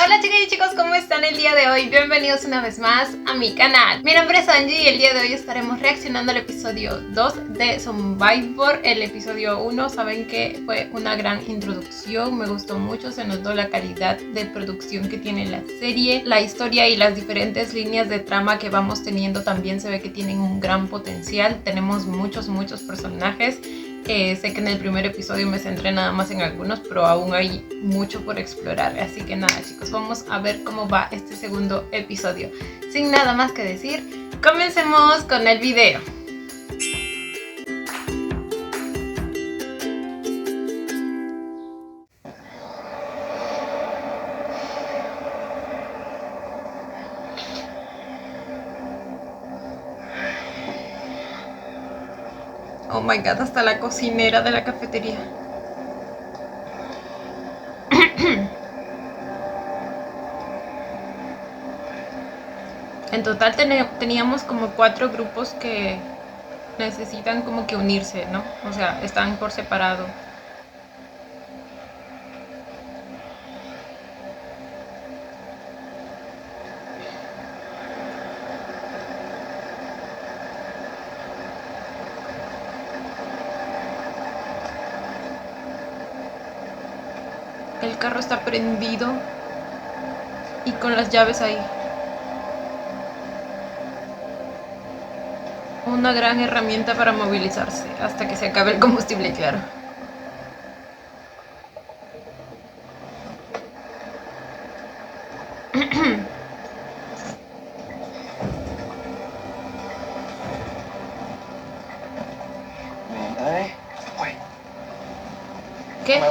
Hola chicas y chicos, ¿cómo están el día de hoy? Bienvenidos una vez más a mi canal. Mi nombre es Angie y el día de hoy estaremos reaccionando al episodio 2 de Survivor. El episodio 1, saben que fue una gran introducción, me gustó mucho, se notó la calidad de producción que tiene la serie, la historia y las diferentes líneas de trama que vamos teniendo también se ve que tienen un gran potencial. Tenemos muchos personajes. Sé que en el primer episodio me centré nada más en algunos, pero aún hay mucho por explorar. Así que nada chicos, vamos a ver cómo va este segundo episodio. Sin nada más que decir, comencemos con el video. Oh my god, hasta la cocinera de la cafetería. En total teníamos como 4 grupos que necesitan como que unirse, ¿no? O sea, están por separado. El carro está prendido y con las llaves ahí. Una gran herramienta para movilizarse hasta que se acabe el combustible, claro. ¿Qué?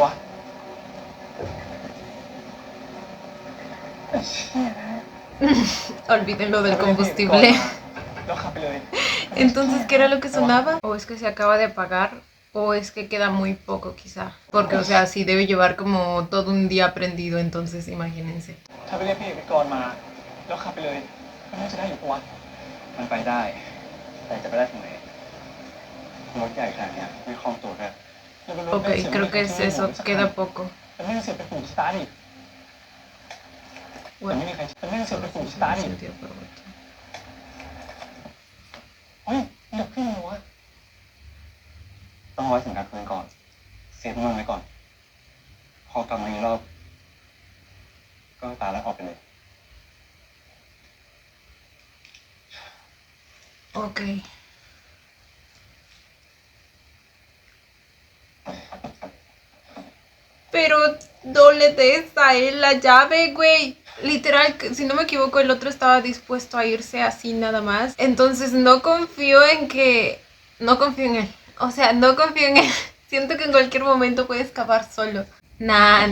Olviden lo del combustible. Entonces, ¿qué era lo que sonaba? ¿O es que se acaba de apagar? ¿O es que queda muy poco quizá? Porque, o sea, sí debe llevar como todo un día prendido, entonces imagínense. Ok, creo que es eso, queda poco. Bueno, solo funciona si un día por otro. ต้องเอาไว้สังกัดคืนก่อนเซฟมันไว้ก่อนพอกลับมาอีกรอบก็ตาแล้วออกไปเลย Ok. Pero no le des a él la llave, güey. Literal, si no me equivoco, el otro estaba dispuesto a irse así nada más. Entonces no confío en que... No confío en él. O sea, no confío en él. Siento que en cualquier momento puede escapar solo. Nah.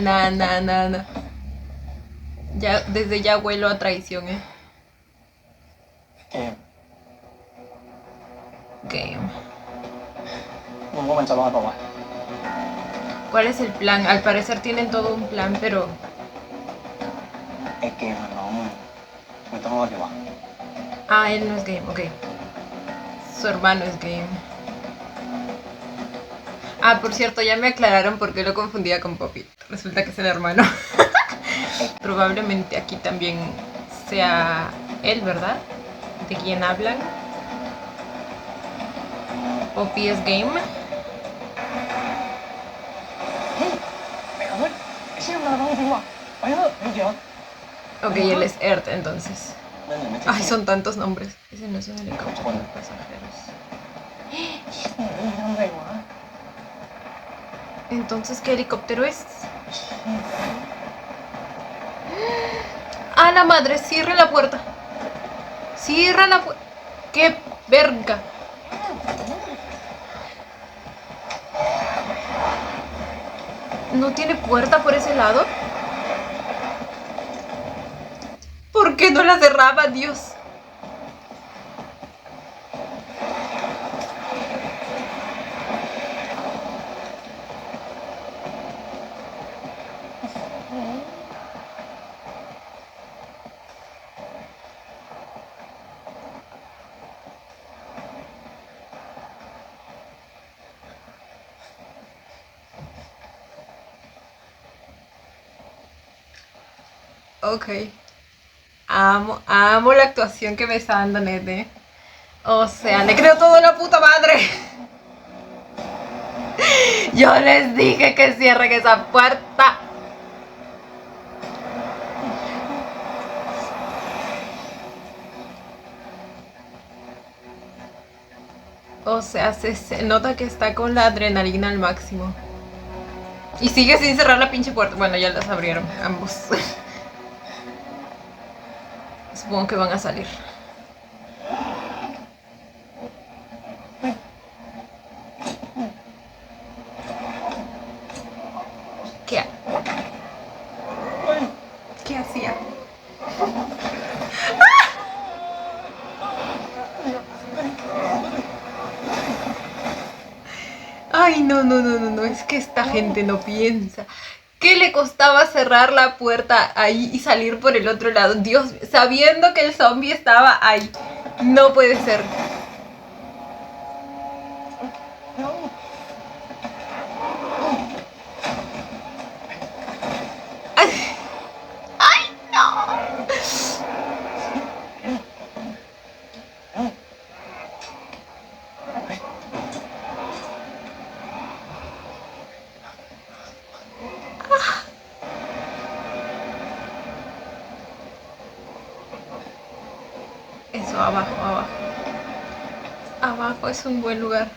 Ya, desde ya huelo a traición, Game. ¿Cuál es el plan? Al parecer tienen todo un plan, pero... Ah, él no es Game, ok. Su hermano es Game. Ah, por cierto, ya me aclararon por qué lo confundía con Poppy. Resulta que es el hermano. Probablemente aquí también sea él, ¿verdad? ¿De quién hablan? Poppy es Game. Ok, él es Earth entonces. Ay, son tantos nombres. Ese no es un helicóptero de pasajeros. Entonces, ¿qué helicóptero es? ¡Ah, la madre! ¡Cierra la puerta! ¡Cierra la puerta! ¡Qué verga! ¿No tiene puerta por ese lado? ¿Por qué no la cerraba, Dios? Ok. Amo la actuación que me está dando Nete. O sea, le creo todo a la puta madre. Yo les dije que cierren esa puerta. O sea, se nota que está con la adrenalina al máximo. Y sigue sin cerrar la pinche puerta. Bueno, ya las abrieron ambos. Supongo que van a salir. ¿Qué? ¿Qué hacía? Ay, no, es que esta gente no piensa. ¿Qué le costaba cerrar la puerta ahí y salir por el otro lado? Dios, sabiendo que el zombie estaba ahí. No puede ser. ¡Ay, no! Eso, abajo, abajo. Abajo es un buen lugar.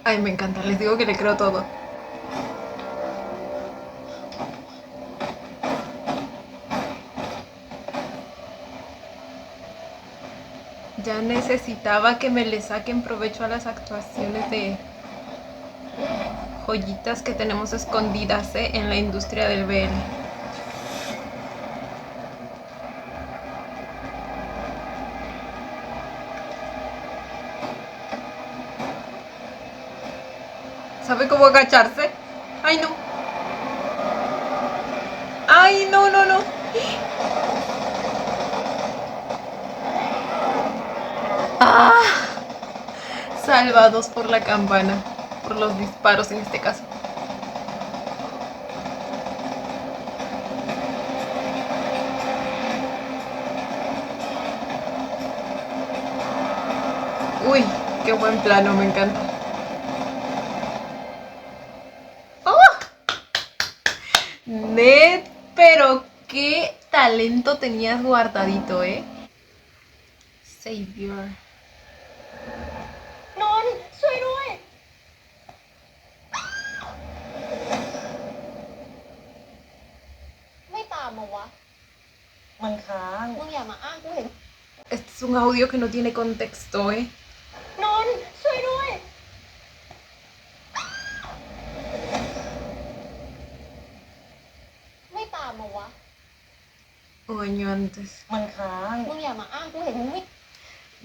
Ay, me encanta, les digo que le creo todo. Ya necesitaba que me le saquen provecho a las actuaciones de joyitas que tenemos escondidas en la industria del BL. ¿Sabe cómo agacharse? ¡Ay, no! ¡Ay, no! ¡Ah! Salvados por la campana. Por los disparos en este caso. Uy, qué buen plano, me encanta. Ned, pero qué talento tenías guardadito, ¿eh? Savior. นนท์ช่วยด้วย ไม่ตามมาวะ มันค้าง มึงอย่ามาอ้างกูเห็น Este es un audio que no tiene contexto, ¿eh? นนท์ช่วยด้วย ไม่ตามมาวะ Un año antes. มันค้าง มึงอย่ามาอ้างกูเห็นมึงไม่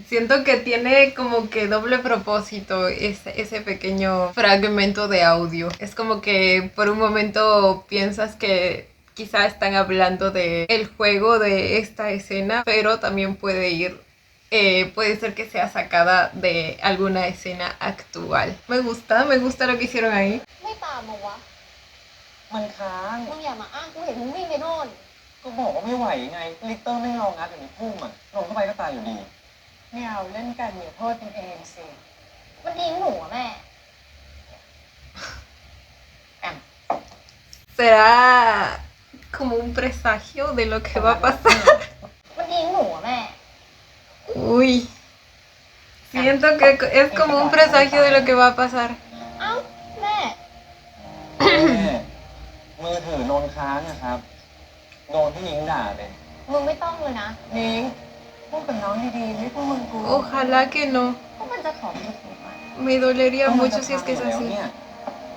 Siento que tiene como que doble propósito ese pequeño fragmento de audio. Es como que por un momento piensas que quizá están hablando de el juego de esta escena, pero también puede ser que sea sacada de alguna escena actual. Me gusta lo que hicieron ahí. ไม่ตามมาวะ มันค้าง มึงอย่ามาอ้างกูเห็นมึงวิ่งไปโน่น ก็บอกว่าไม่ไหวไง ลิตเติ้ลไม่รองัดอยู่ในพุ่มอ่ะลงเข้าไปก็ตายอยู่ดี ไม่เอาเล่นกันอย่าโทษกันเองสิ มันยิงหนูอะแม่ Será como un presagio de lo que va a pasar. มันยิงหนูอะแม่ Uy. Siento que es como un presagio de lo que va a pasar. เอ้าแม่ มือถือโดนค้างนะครับ โดนพี่นิ้งด่าเลย มึงไม่ต้องเลยนะ นิ้งพูดกับน้องดีๆไม่พวกมึงกู Ojalá que no. พวกมันจะถอมมือถือมา Me dolería mucho si es que es แล้ว así. เนี่ย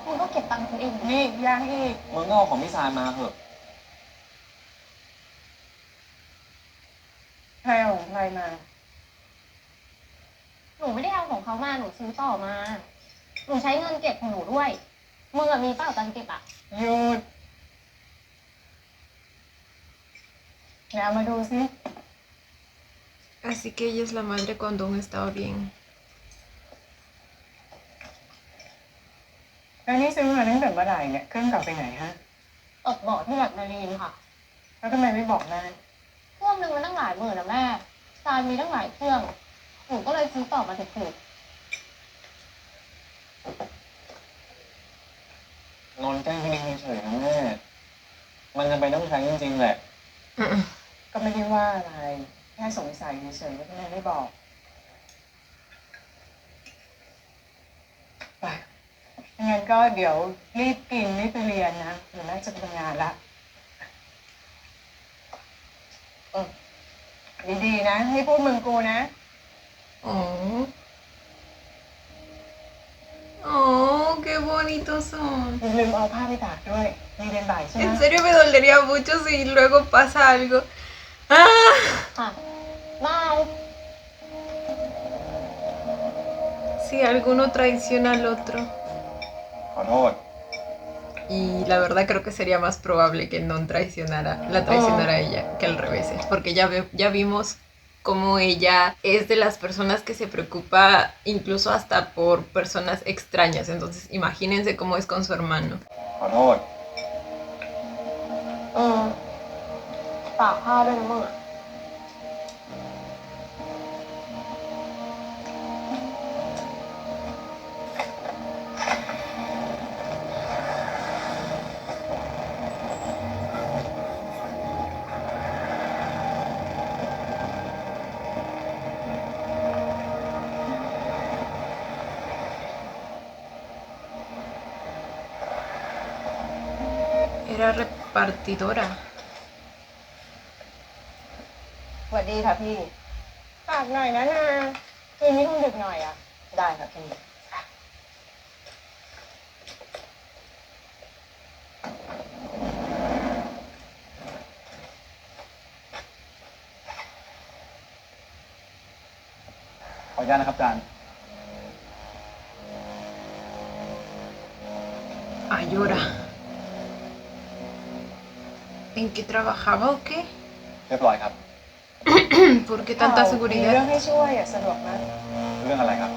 มึงก็เก็บตังค์ตัวเองดิ นี่ยังอีก มึงก็เอาของพี่ซายมาเถอะ ใครเอาของใครมา หนูไม่ได้เอาของเขามา หนูซื้อต่อมา หนูใช้เงินเก็บของหนูด้วย มึงอะมีเปล่าตังค์เก็บอะ หยุดแล้วมาดูสิ Así que ella es la madre cuando aún estaba bien. แล้วนี่ซื้อมาตั้งแต่เมื่อไหร่เนี่ยเครื่องเก่าไปไหนฮะ ตดเบาะที่แบบนารีนค่ะ แล้วทำไมไม่บอกแม่ เครื่องนึงมันตั้งหลายหมื่นนะแม่ซานมีตั้งหลายเครื่อง หนูก็เลยซื้อต่อมาถูก นอนแกล้งพี่นิ้งเฉยๆนะแม่ มันจะไปต้องใช้จริงๆแหละ ก็ไม่ได้ว่าอะไร แค่สงสัยเฉยๆว่าทำไมไม่บอกไปงั้นก็เดี๋ยวรีบกินรีบไปเรียนนะเดี๋ยวแม่จะไปทำงานละดีๆนะให้พูดมึงกูนะ Oh. Oh, qué bonitos son. อย่าลืมเอาผ้าไปตากด้วยมีเรียนบ่ายใช่ไหม En serio me dolería mucho si luego pasa algo. ¡Ah! ๆ ค่ะบาย Si alguno traiciona al otro. ขอโทษ Y la verdad creo que sería más probable que no traicionara a ella que al revés. Porque ya vimos cómo ella es de las personas que se preocupa incluso hasta por personas extrañas. Entonces imagínense cómo es con su hermano. ขอโทษ ตากผ้าด้วยนะมึงอะ Era repartidora. สวัสดีค่ะพี่ฝากหน่อยนะคืนนี้คงดึกหน่อยอ่ะ ได้ค่ะพี่ ขออนุญาตนะครับอาจารย์ Ah, llora. ¿En qué trabajaba o qué? เรียบร้อยครับ ¿Por qué tanta มีเรื่อง seguridad? ให้ช่วยอ่ะสะดวกมาก เรื่องอะไรครับ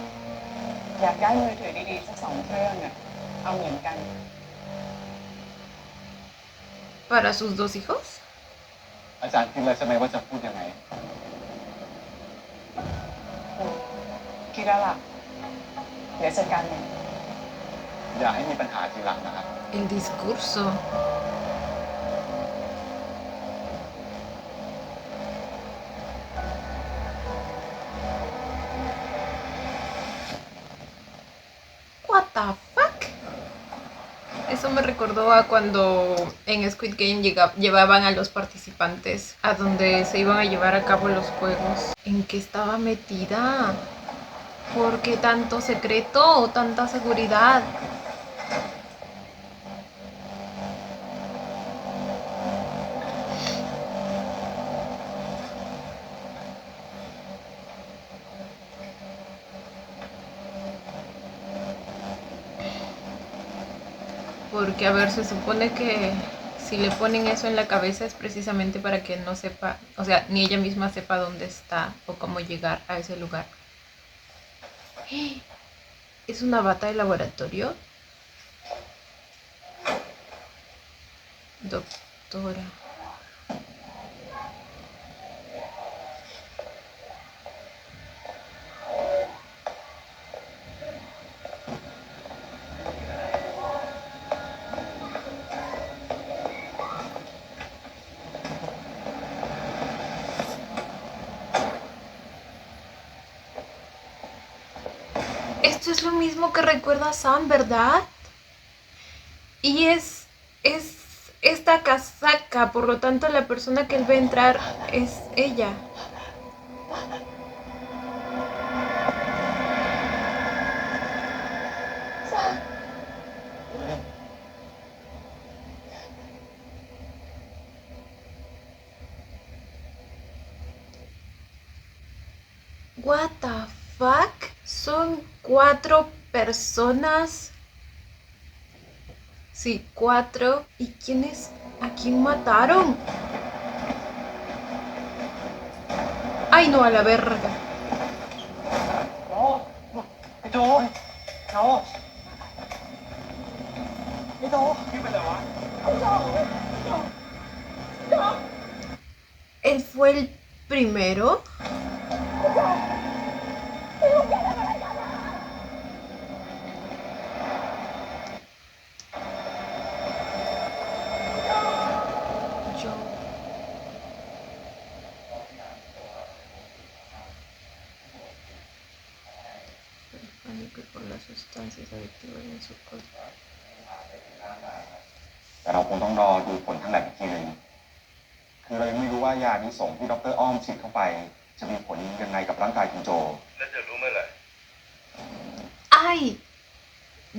อยากได้มือถือดีๆสัก2 เครื่องอ่ะเอาเหมือนกัน ¿Para sus 2 hijos? อาจารย์คิดเลยใช่ไหมว่าจะพูดยังไง คิดแล้วล่ะเดี๋ยวจัดการเอง อย่าให้มีปัญหาทีหลังนะครับ El discurso. What the fuck? Eso me recordó a cuando en Squid Game llevaban a los participantes a donde se iban a llevar a cabo los juegos. ¿En qué estaba metida? ¿Por qué tanto secreto o tanta seguridad? Porque, a ver, se supone que si le ponen eso en la cabeza es precisamente para que no sepa, o sea, ni ella misma sepa dónde está o cómo llegar a ese lugar. ¿Es una bata de laboratorio? Doctora. Esto es lo mismo que recuerda a Sam, ¿verdad? Y es esta casaca, por lo tanto la persona que él ve entrar es ella. What the fuck? Son 4 personas. Sí, 4. ¿Y quiénes? ¿A quién mataron? ¡Ay, no, a la verga! ไอ้โจพี่เป็นไรวะ ¿Él fue el primero? Yo. El pánico por las sustancias adictivas en su cuerpo. แต่เราคงต้องรอดูผลทางแลบอีกทีหนึ่งคือเรายังไม่รู้ว่ายาที่ส่งที่ดร.อ้อมฉีดเข้าไป จะมีผลยังไงกับร่างกายคุณโจ แล้วจะรู้เมื่อไหร่ ¡Ay!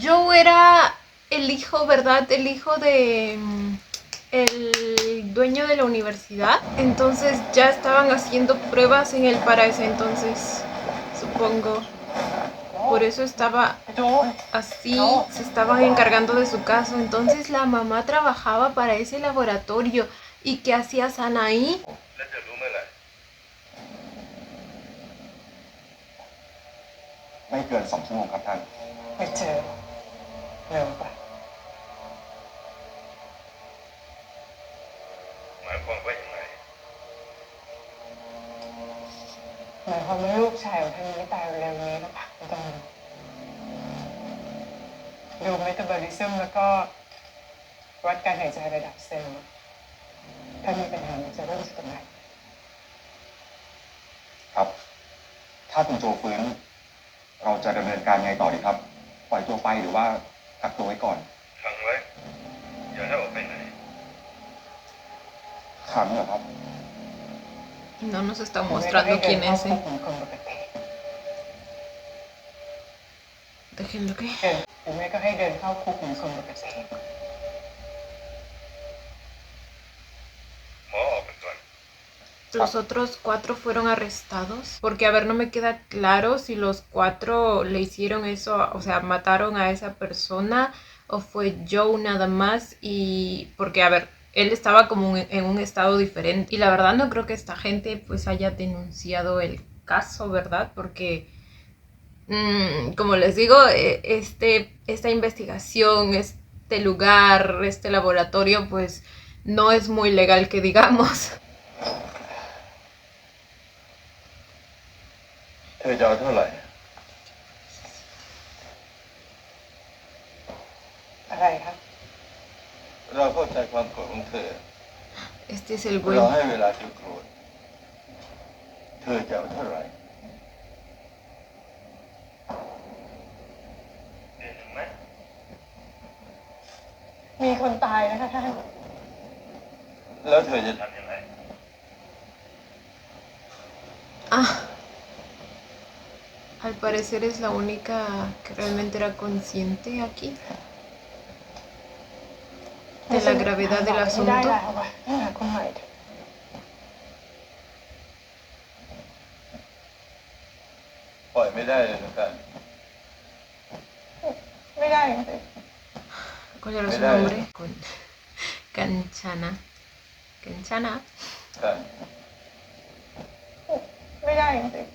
Yo era el hijo, ¿verdad? El hijo de el dueño de la universidad. Entonces ya estaban haciendo pruebas en él para ese entonces, supongo. Por eso estaba así, se estaban encargando de su caso. Entonces la mamá trabajaba para ese laboratorio. ¿Y qué hacía Sana ahí? แล้วจะรู้เมื่อไหร่ ไม่เกิน2 ชั่วโมงครับท่าน ไม่เจอเร็วปะ หมายความว่าอย่างไร หมายความว่าลูกชายของท่านไม่ตายเร็วนี้แล้วปะไม่ต้องดูเมตาบอลิซึมแล้วก็วัดการหายใจระดับเซลล์ถ้ามีปัญหามันจะเริ่มจากตรงไหน ครับ ถ้าคุณโจฟื้น เราจะดำเนินการไงต่อดีครับ ปล่อยตัวไปหรือว่ากักตัวไว้ก่อน ขังไว้ อย่าให้ออกไปไหน ขังเหรอครับ No nos está mostrando quién es. ควบคุมคนปกติ Déjenlo que. เดินหรือไม่ก็ให้เดินเข้าคุกเหมือนคนปกติ หมอออกไปก่อน Los otros 4 fueron arrestados. Porque, a ver, no me queda claro si los 4 le hicieron eso, o sea, mataron a esa persona o fue Joe nada más. Y porque, a ver, él estaba como en un estado diferente. Y la verdad no creo que esta gente pues haya denunciado el caso, ¿verdad? Porque, como les digo, esta investigación, este lugar, este laboratorio, pues no es muy legal que digamos. เธอจะเอาเท่าไหร่ อะไรครับ เราเข้าใจความโกรธของเธอ Este es el เรา buen. ให้เวลาเธอโกรธ เธอจะเอาเท่าไหร่เดือนหนึ่งไหม มีคนตายนะคะท่าน แล้วเธอจะทำยังไง Ah, al parecer es la única que realmente era consciente aquí de la gravedad del ไม่ได้ asunto. แล้วว่ะต้องหาคนใหม่เถอะ ปล่อยไม่ได้เลยนะกัน ไม่ได้จริง ¿Cuál era su Mira, nombre? Con Kanchana. Kanchana. กัน ๆไม่ได้จริง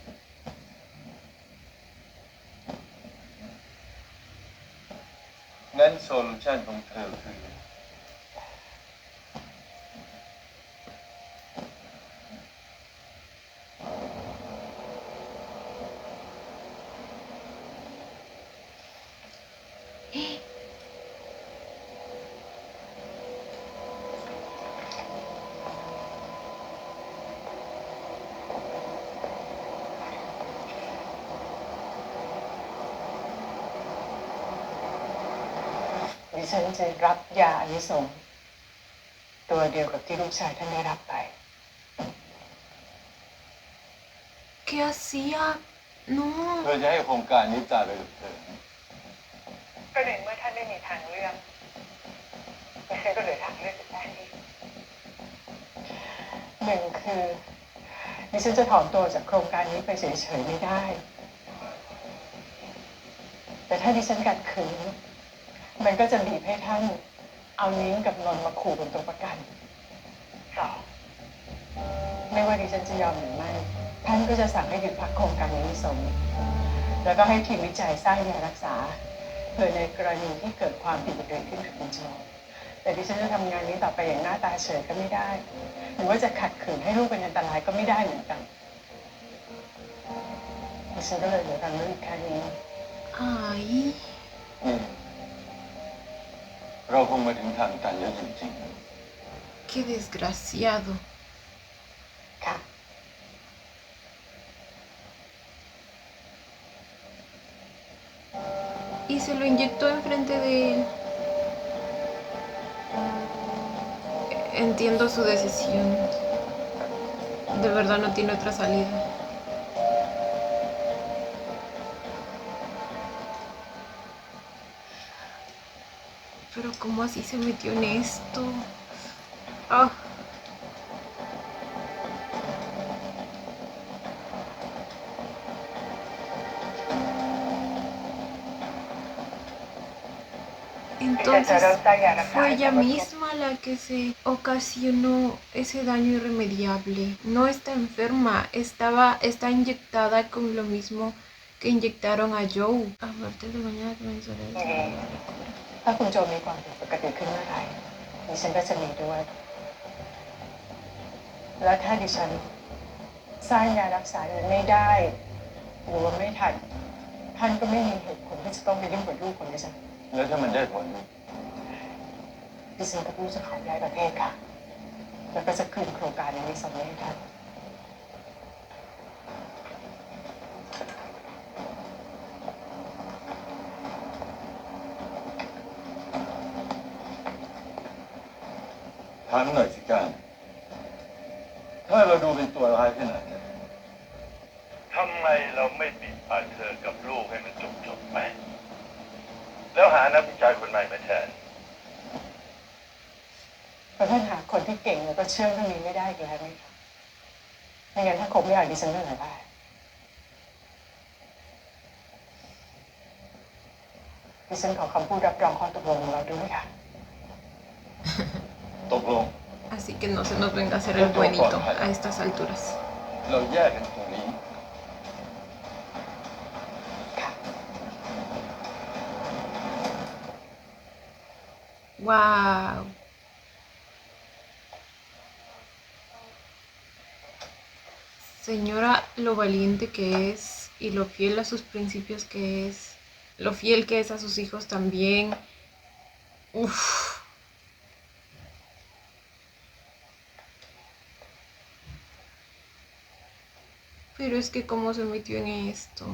งั้นโซลูชันของเธอคือ ดิฉันจะรับยาอานิสงส์ตัวเดียวกับที่ลูกชายท่านได้รับไป ¿Qué hacía? No. เธอจะให้โครงการนี้ตายไปกับเธอ ก็ในเมื่อท่านไม่มีทางเลือกดิฉันก็เหลือทางเลือกสุดท้ายนี้หนึ่งคือ ดิฉันจะถอนตัวจากโครงการนี้ไปเฉยๆไม่ได้ แต่ถ้าดิฉันกัดขืนมันก็จะบีบให้ท่านเอานิ้งกับนนท์มาขู่เป็นตัวประกันต่อไม่ว่าดิฉันจะยอมหรือไม่ท่านก็จะสั่งให้หยุดพักโครงการนี้สมแล้วก็ให้ทีมวิจัยสร้างยารักษาเพื่อในกรณีที่เกิดความผิดปกติขึ้นกับคุณโจแต่ดิฉันจะทำงานนี้ต่อไปอย่างหน้าตาเฉยก็ไม่ได้หรือว่าจะขัดขืนให้ลูกเป็นอันตรายก็ไม่ได้เหมือนกันดิฉันก็เลยเหลือทางเลือกแค่นี้ Ay, เราคงมาถึงทางตันแล้วจริง qué desgraciado. ค่ะ Y se lo inyectó enfrente de él. Entiendo su decisión. De verdad no tiene otra salida. Pero ¿cómo así se metió en esto? Ah. Entonces fue ella misma la que se ocasionó ese daño irremediable. No está enferma, está inyectada con lo mismo que inyectaron a Joe. A partir de mañana comenzará el trabajo. ถ้าคุณโจมีความผิดปกติขึ้นเมื่อไหร่ดิฉันก็จะมีด้วย แล้วถ้าดิฉันสร้างยารักษานี้ไม่ได้หรือว่าไม่ทันท่านก็ไม่มีเหตุผลที่จะต้องไปยุ่งกับลูกของดิฉัน ๆ แล้วถ้ามันได้ผล ดิฉันกับลูกจะขอย้ายประเทศค่ะ แล้วก็จะคืนโครงการนี้สำเร็จให้ท่าน ถามหน่อยสิการถ้าเราดูเป็นตัวร้ายขนาดนั้นทำไมเราไม่ปิดปากเธอกับลูกให้มันจบไป แล้วหานักวิจัยคนใหม่มาแทน เพราะท่านหาคนที่เก่งแล้วก็เชื่อเรื่องนี้ไม่ได้อีกแล้วไหมคะไม่งั้นถ้าคบไม่อยากดิฉันเรื่องอะไรได้ดิฉันขอคำพูดรับรองข้อตกลงของเราด้วยค่ะ ตกลง Así que no se nos venga a hacer el buenito a estas alturas. เราแยกกันตรงนี้ Wow. Señora, lo valiente que es y lo fiel a sus principios que es, lo fiel que es a sus hijos también. Uf. Pero es que cómo se metió en esto.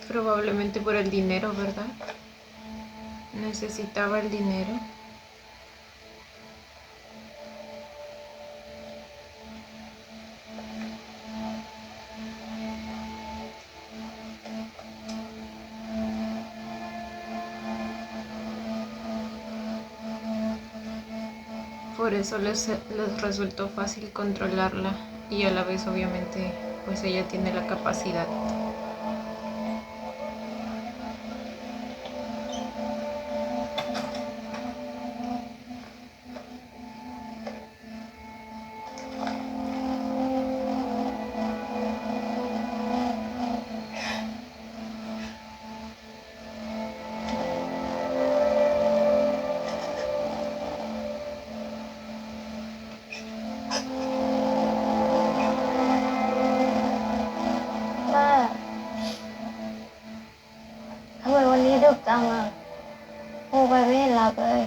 Probablemente por el dinero, ¿verdad? Necesitaba el dinero. Por eso les resultó fácil controlarla y a la vez obviamente pues ella tiene la capacidad. Tama. โทรไปไม่เห็นรับเลย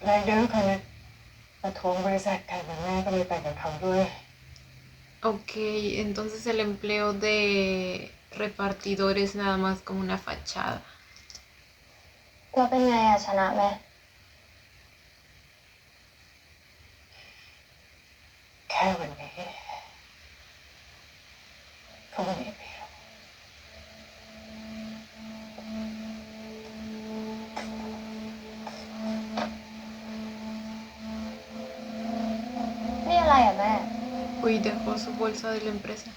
ไรเดอร์คนนี้มาทวงบริษัทกันแม่ก็เลยไปกับเขาด้วย Ok, entonces el empleo de repartidor es nada más como una fachada. ก็เป็นไงอะชนะไหม แค่วันนี้เขาไม่มีเพียง Y dejó su bolsa de la empresa.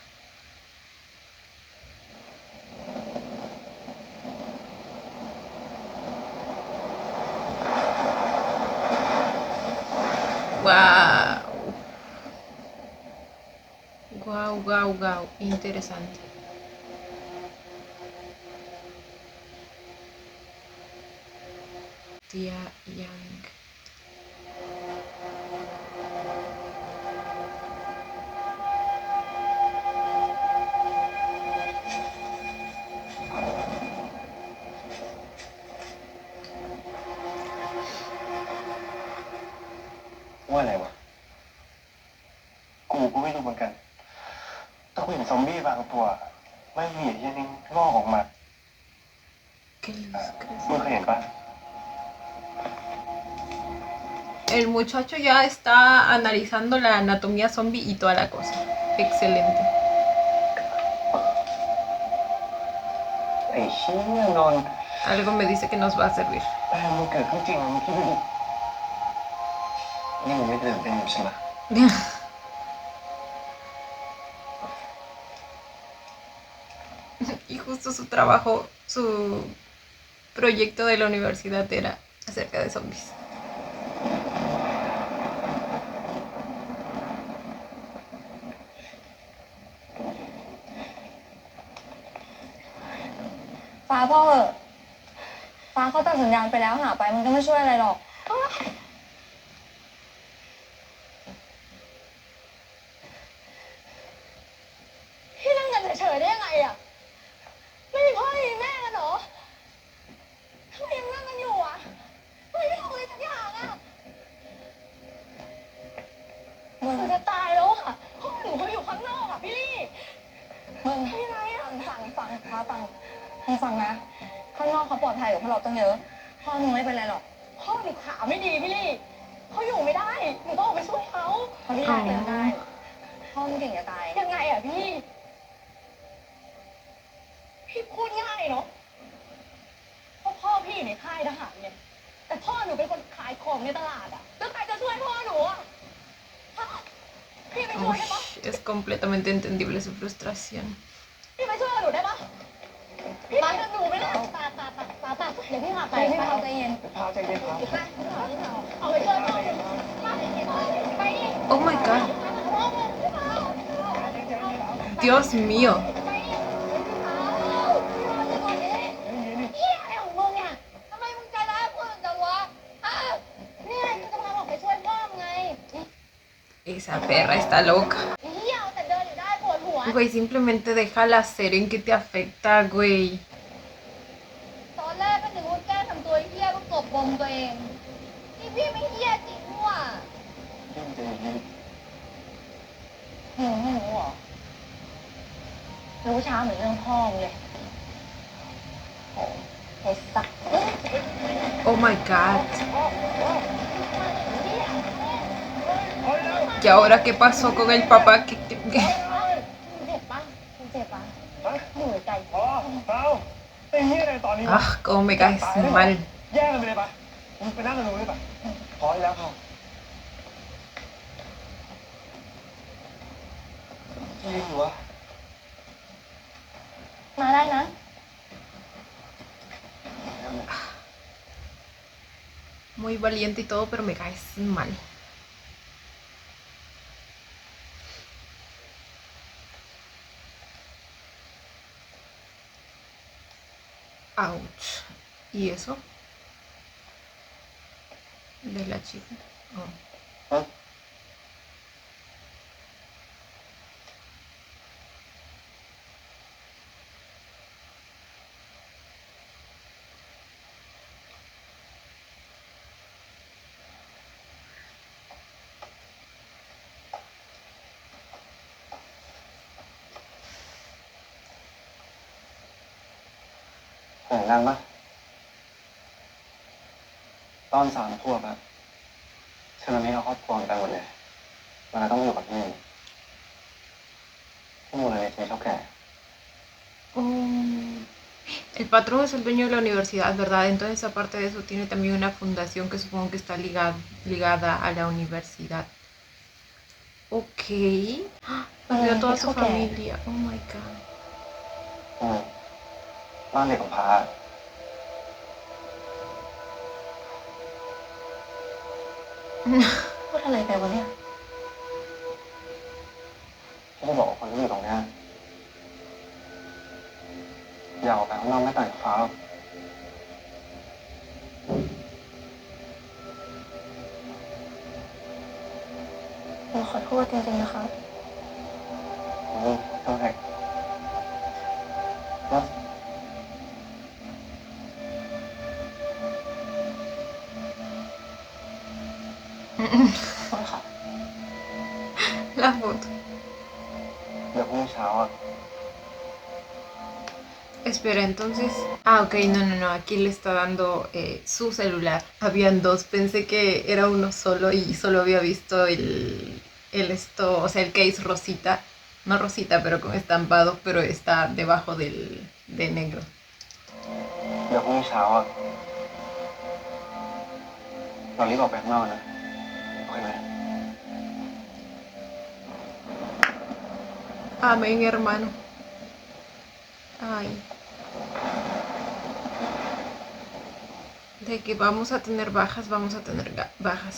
Wow. Wow, wow, wow. Interesante. Tía Yang.ว่าอะไรวะกูไม่รู้เหมือนกันแต่กูเห็นซอมบี้บางตัวไม่มีไอ้เหี้ยนี่งอกออกมา ¿Qué les crees? มึงเคยเห็นปะ El muchacho ya está analizando la anatomía zombie y toda la cosa. Excelente. ไอ้เหี้ยนนท์ Algo me dice que nos va a servir. แต่มันเกิดขึ้นจริงมึงคิดดูดินี่มึงไม่ตื่นเต้นอยู่ใช่ไหม Y justo su trabajo, su proyecto de la universidad era acerca de zombies. ฟ้าพ่อเหอะฟ้าเขาตัดสัญญาณไปแล้วหาไปมันก็ไม่ช่วยอะไรหรอกพี่นั่งกันเฉยๆได้ยังไงอ่ะไม่มีพ่อไม่มีแม่กันเหรอทำไมยังนั่งกันอยู่อ่ะทำไมไม่ทำอะไรสักอย่างอ่ะมันจะตายแล้วอ่ะพ่อหนูเขาอยู่ข้างนอกอ่ะพี่ลี่มึงไม่ไรอ่ะฟังฟ้าฟังมึงฟังนะข้างนอกเขาปลอดภัยกว่าพวกเราตั้งเยอะพ่อหนูไม่เป็นไรหรอกพ่อหนูขาไม่ดีพี่ลี่เขาอยู่ไม่ได้หนูต้องออกไปช่วยเขาพี่ได้ยังได้พ่อหนูเก่งจะตายยังไงอ่ะพี่พูดง่ายเนาะเพราะพ่อพี่อยู่ในค่ายทหารเนี่ยแต่พ่อหนูเป็นคนขายของในตลาดอ่ะแล้วใครจะช่วยพ่อหนูอ่ะฮะพี่ไปช่วย Uy, ได้ปะ es completamente entendible su frustración. พี่ไปช่วยหนูได้ปะพี่ไปกับหนูไม่ได้ตาเดี๋ยวพี่พาไปพี่พาใจเย็น พาใจเย็นครับ เอาไปช่วยพ่อไปดิ Oh my god. Dios mío. เฮียอะไรของมึงอ่ะทำไมมึงใจร้ายพูดจังวะเนี่ยกูจะพาออกไปช่วยพ่อไง Esa perra está loca. เฮียแต่เดินอยู่ได้ปวดหัว Güey, simplemente déjala hacer. ¿En qué te afecta, güey? ตอนแรกก็นึกว่าแกทำตัวเฮียก็กลบปมตัวเองนี่พี่ไม่เฮียจริงว่ะ ยิ่งใจเย็น หนูไม่รู้หรอรู้ช้าเหมือนเรื่องพ่อมึงเลยไอ้สัก Oh my god. ¿Y ahora qué pasó con el papá? ¿Qué? เจ็บปะเจ็บปะหนูใจ ๆพอเอาไอ้เหี้ยอะไรตอนนี้วะ Ah, cómo me caes mal. แย่งกันไปเลยปะมึงไปนั่งกันตรงนี้ปะพอแล้วพอจริงเหรอ มาได้นะ Muy valiente y todo, pero me caes mal. Ouch. ¿Y eso? De la chica. Oh. เหมือนกันปะตอน3 ขวบอะซึนามิเอาครอบครัวไปหมดเลยมันต้องอยู่กับพี่ที่มูลนิธิเท่าแก่ El patrón es el dueño de la universidad, ¿verdad? Entonces, aparte de eso, tiene también una fundación que supongo que está ligada a la universidad. Ok. Perdió a toda su familia. Oh my god. บ้านเด็กของพา พูดอะไรไปวะเนี่ย ที่จะบอกกับคนที่อยู่ตรงเนี้ยอย่าออกไปข้างนอกไม่ต่างจากฟ้าหรอก หนูขอโทษจริงๆนะคะ ต้องแหกแล้ว คนค่ะ La foto. เดี๋ยวพรุ่งนี้เช้าอ่ะ Espera, entonces... Ah, ok, no, aquí le está dando su celular. Habían dos, pensé que era uno solo y solo había visto o sea, el case rosita. No rosita, pero con estampado, pero está debajo de negro. เดี๋ยวพรุ่งนี้เช้าอ่ะเรารีบออกไปข้างนอกนะโอเคไหม Amén, hermano. Ay. De que vamos a tener bajas, vamos a tener bajas.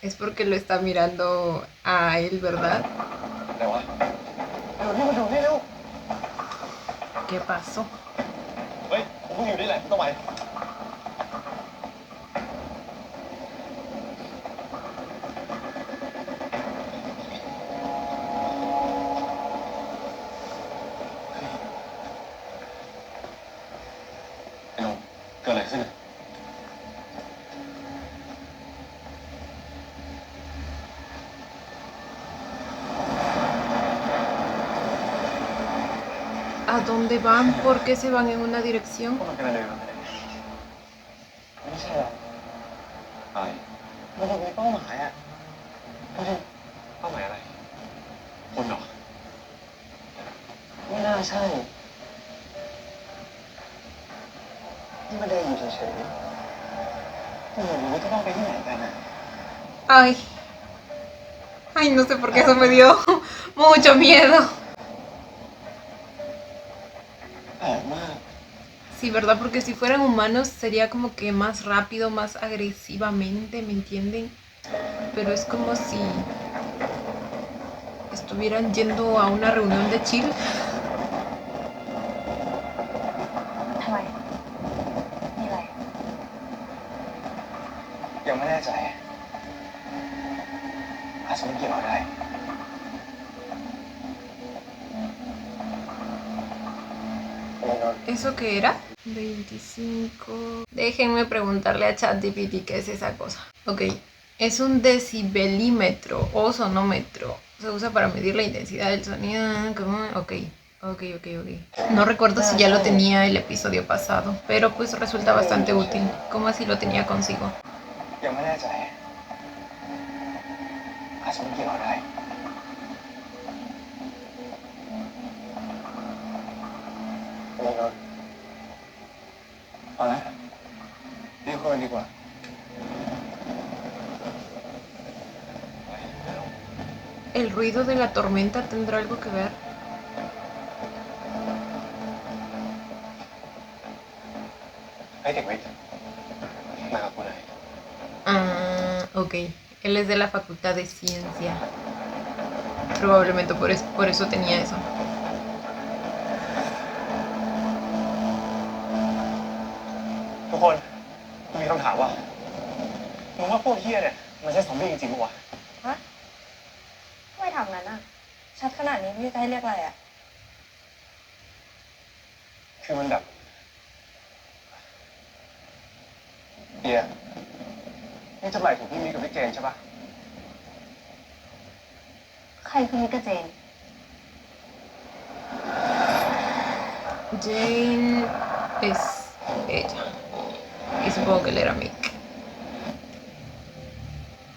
Es porque lo está mirando a él, ¿verdad? เดี๋ยววะเดี๋ยวนี่มาดูนี่เร็ว ¿Qué pasó? เฮ้ยผมเพิ่งอยู่นี่แหละต้องไปไอ้หนุ่มเกิดอะไรขึ้น ¿A dónde van? ¿Por qué se van en una dirección? พวกมันกำลังเดินมาไม่ใช่หรอไปมันต้องมีเป้าหมายอ่ะดูดิเป้าหมายอะไรคนเหรอไม่น่าใช่นี่มาเดินอยู่เฉยๆไม่รู้ว่าจะต้องไปที่ไหนกันอ่ะ Ay. Ay, no sé por qué eso me dio mucho miedo. แปลกมาก Sí, ¿verdad? Porque si fueran humanos sería como que más rápido, más agresivamente, ¿me entienden? Pero es como si estuvieran yendo a una reunión de chill. ทำไม มีอะไร ยังไม่แน่ใจอาจจะไม่เกี่ยวอะไร ¿Eso qué era? 25... Déjenme preguntarle a ChatGPT qué es esa cosa. Ok, es un decibelímetro o sonómetro. Se usa para medir la intensidad del sonido. Ok. No recuerdo si ya lo tenía el episodio pasado, pero pues resulta bastante útil. ¿Cómo así lo tenía consigo? ยังไม่แน่ใจอาจจะไม่เกี่ยวอะไรเอาละรีบคุยกันดีกว่า ¿El ruido de la tormenta tendrá algo que ver? ให้เด็กไว้มากับกูหน่อย Ah, ok. Él es de la Facultad de Ciencia. Probablemente por eso tenía eso. ทุกคนมีคำถามว่ามึงว่าพวกเฮียเนี่ยมันใช่ซอมบี้จริงๆปะวะ ฮะทำไมถามงั้นอ่ะ ชัดขนาดนี้พี่จะให้เรียกอะไรอ่ะ คือมันแบบเฮียนี่จะหมายถึงพี่มีกับพี่เจนใช่ปะ ใครคือมิกาเจน Jane es ella. Y supongo que él era Mick.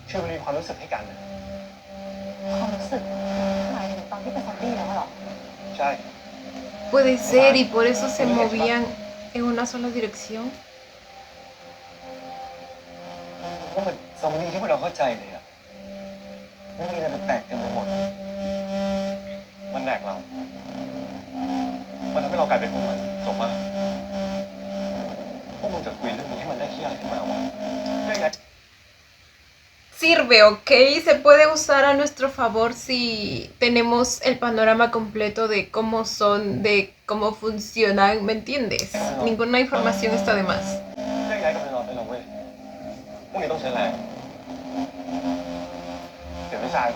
คือมันมีความรู้สึกให้กันนะ ความรู้สึกหมายถึงตอนที่เป็นซอมบี้แล้วเหรอ ใช่ Puede ser, y por eso se movían en una sola dirección. ก็เหมือนซอมบี้ที่พวกเราเข้าใจเลยอะไม่มีอะไรแปลกๆเต็มไปหมดมันแดกเรา มันทำให้เรากลายเป็นพวกมันจบปะพวกมึงจะคุยเรื่องนี้ให้มันได้เหี้ยอะไรขึ้นมาวะเรื่องไง Sirve, ¿ok? Se puede usar a nuestro favor si tenemos el panorama completo de cómo son, de cómo funcionan, ¿me entiendes? Ninguna información está de más. เรื่องย้ายกำลังรอเป็นเราเว้ยพวกนี้ต้องใช้แรงเดี๋ยวพี่ชาย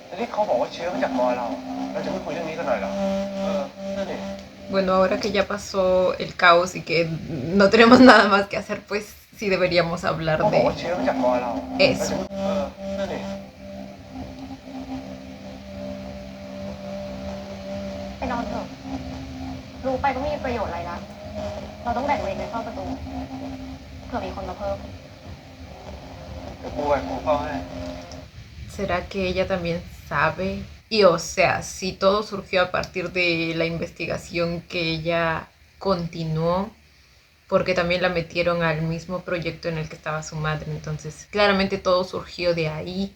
แต่ที่เขาบอกว่าเชื้อมาจากคอเราจะไม่คุยเรื่องนี้กันหน่อยเหรอนั่นเอง Bueno, ahora que ya pasó el caos y que no tenemos nada más que hacer, pues sí deberíamos hablar เขาบอกว่า de เชื้อมาจากคอเรา eso. นั่นเอง ไปนอนเถอะรู้ไปก็ไม่มีประโยชน์อะไรละเราต้องแบ่งเวรไปเฝ้าประตูเผื่อมีคนมาเพิ่ม เดี๋ยวกูไปกูเฝ้าให้ ¿Será que ella también sabe? Y o sea, si todo surgió a partir de la investigación que ella continuó, porque también la metieron al mismo proyecto en el que estaba su madre, entonces claramente todo surgió de ahí,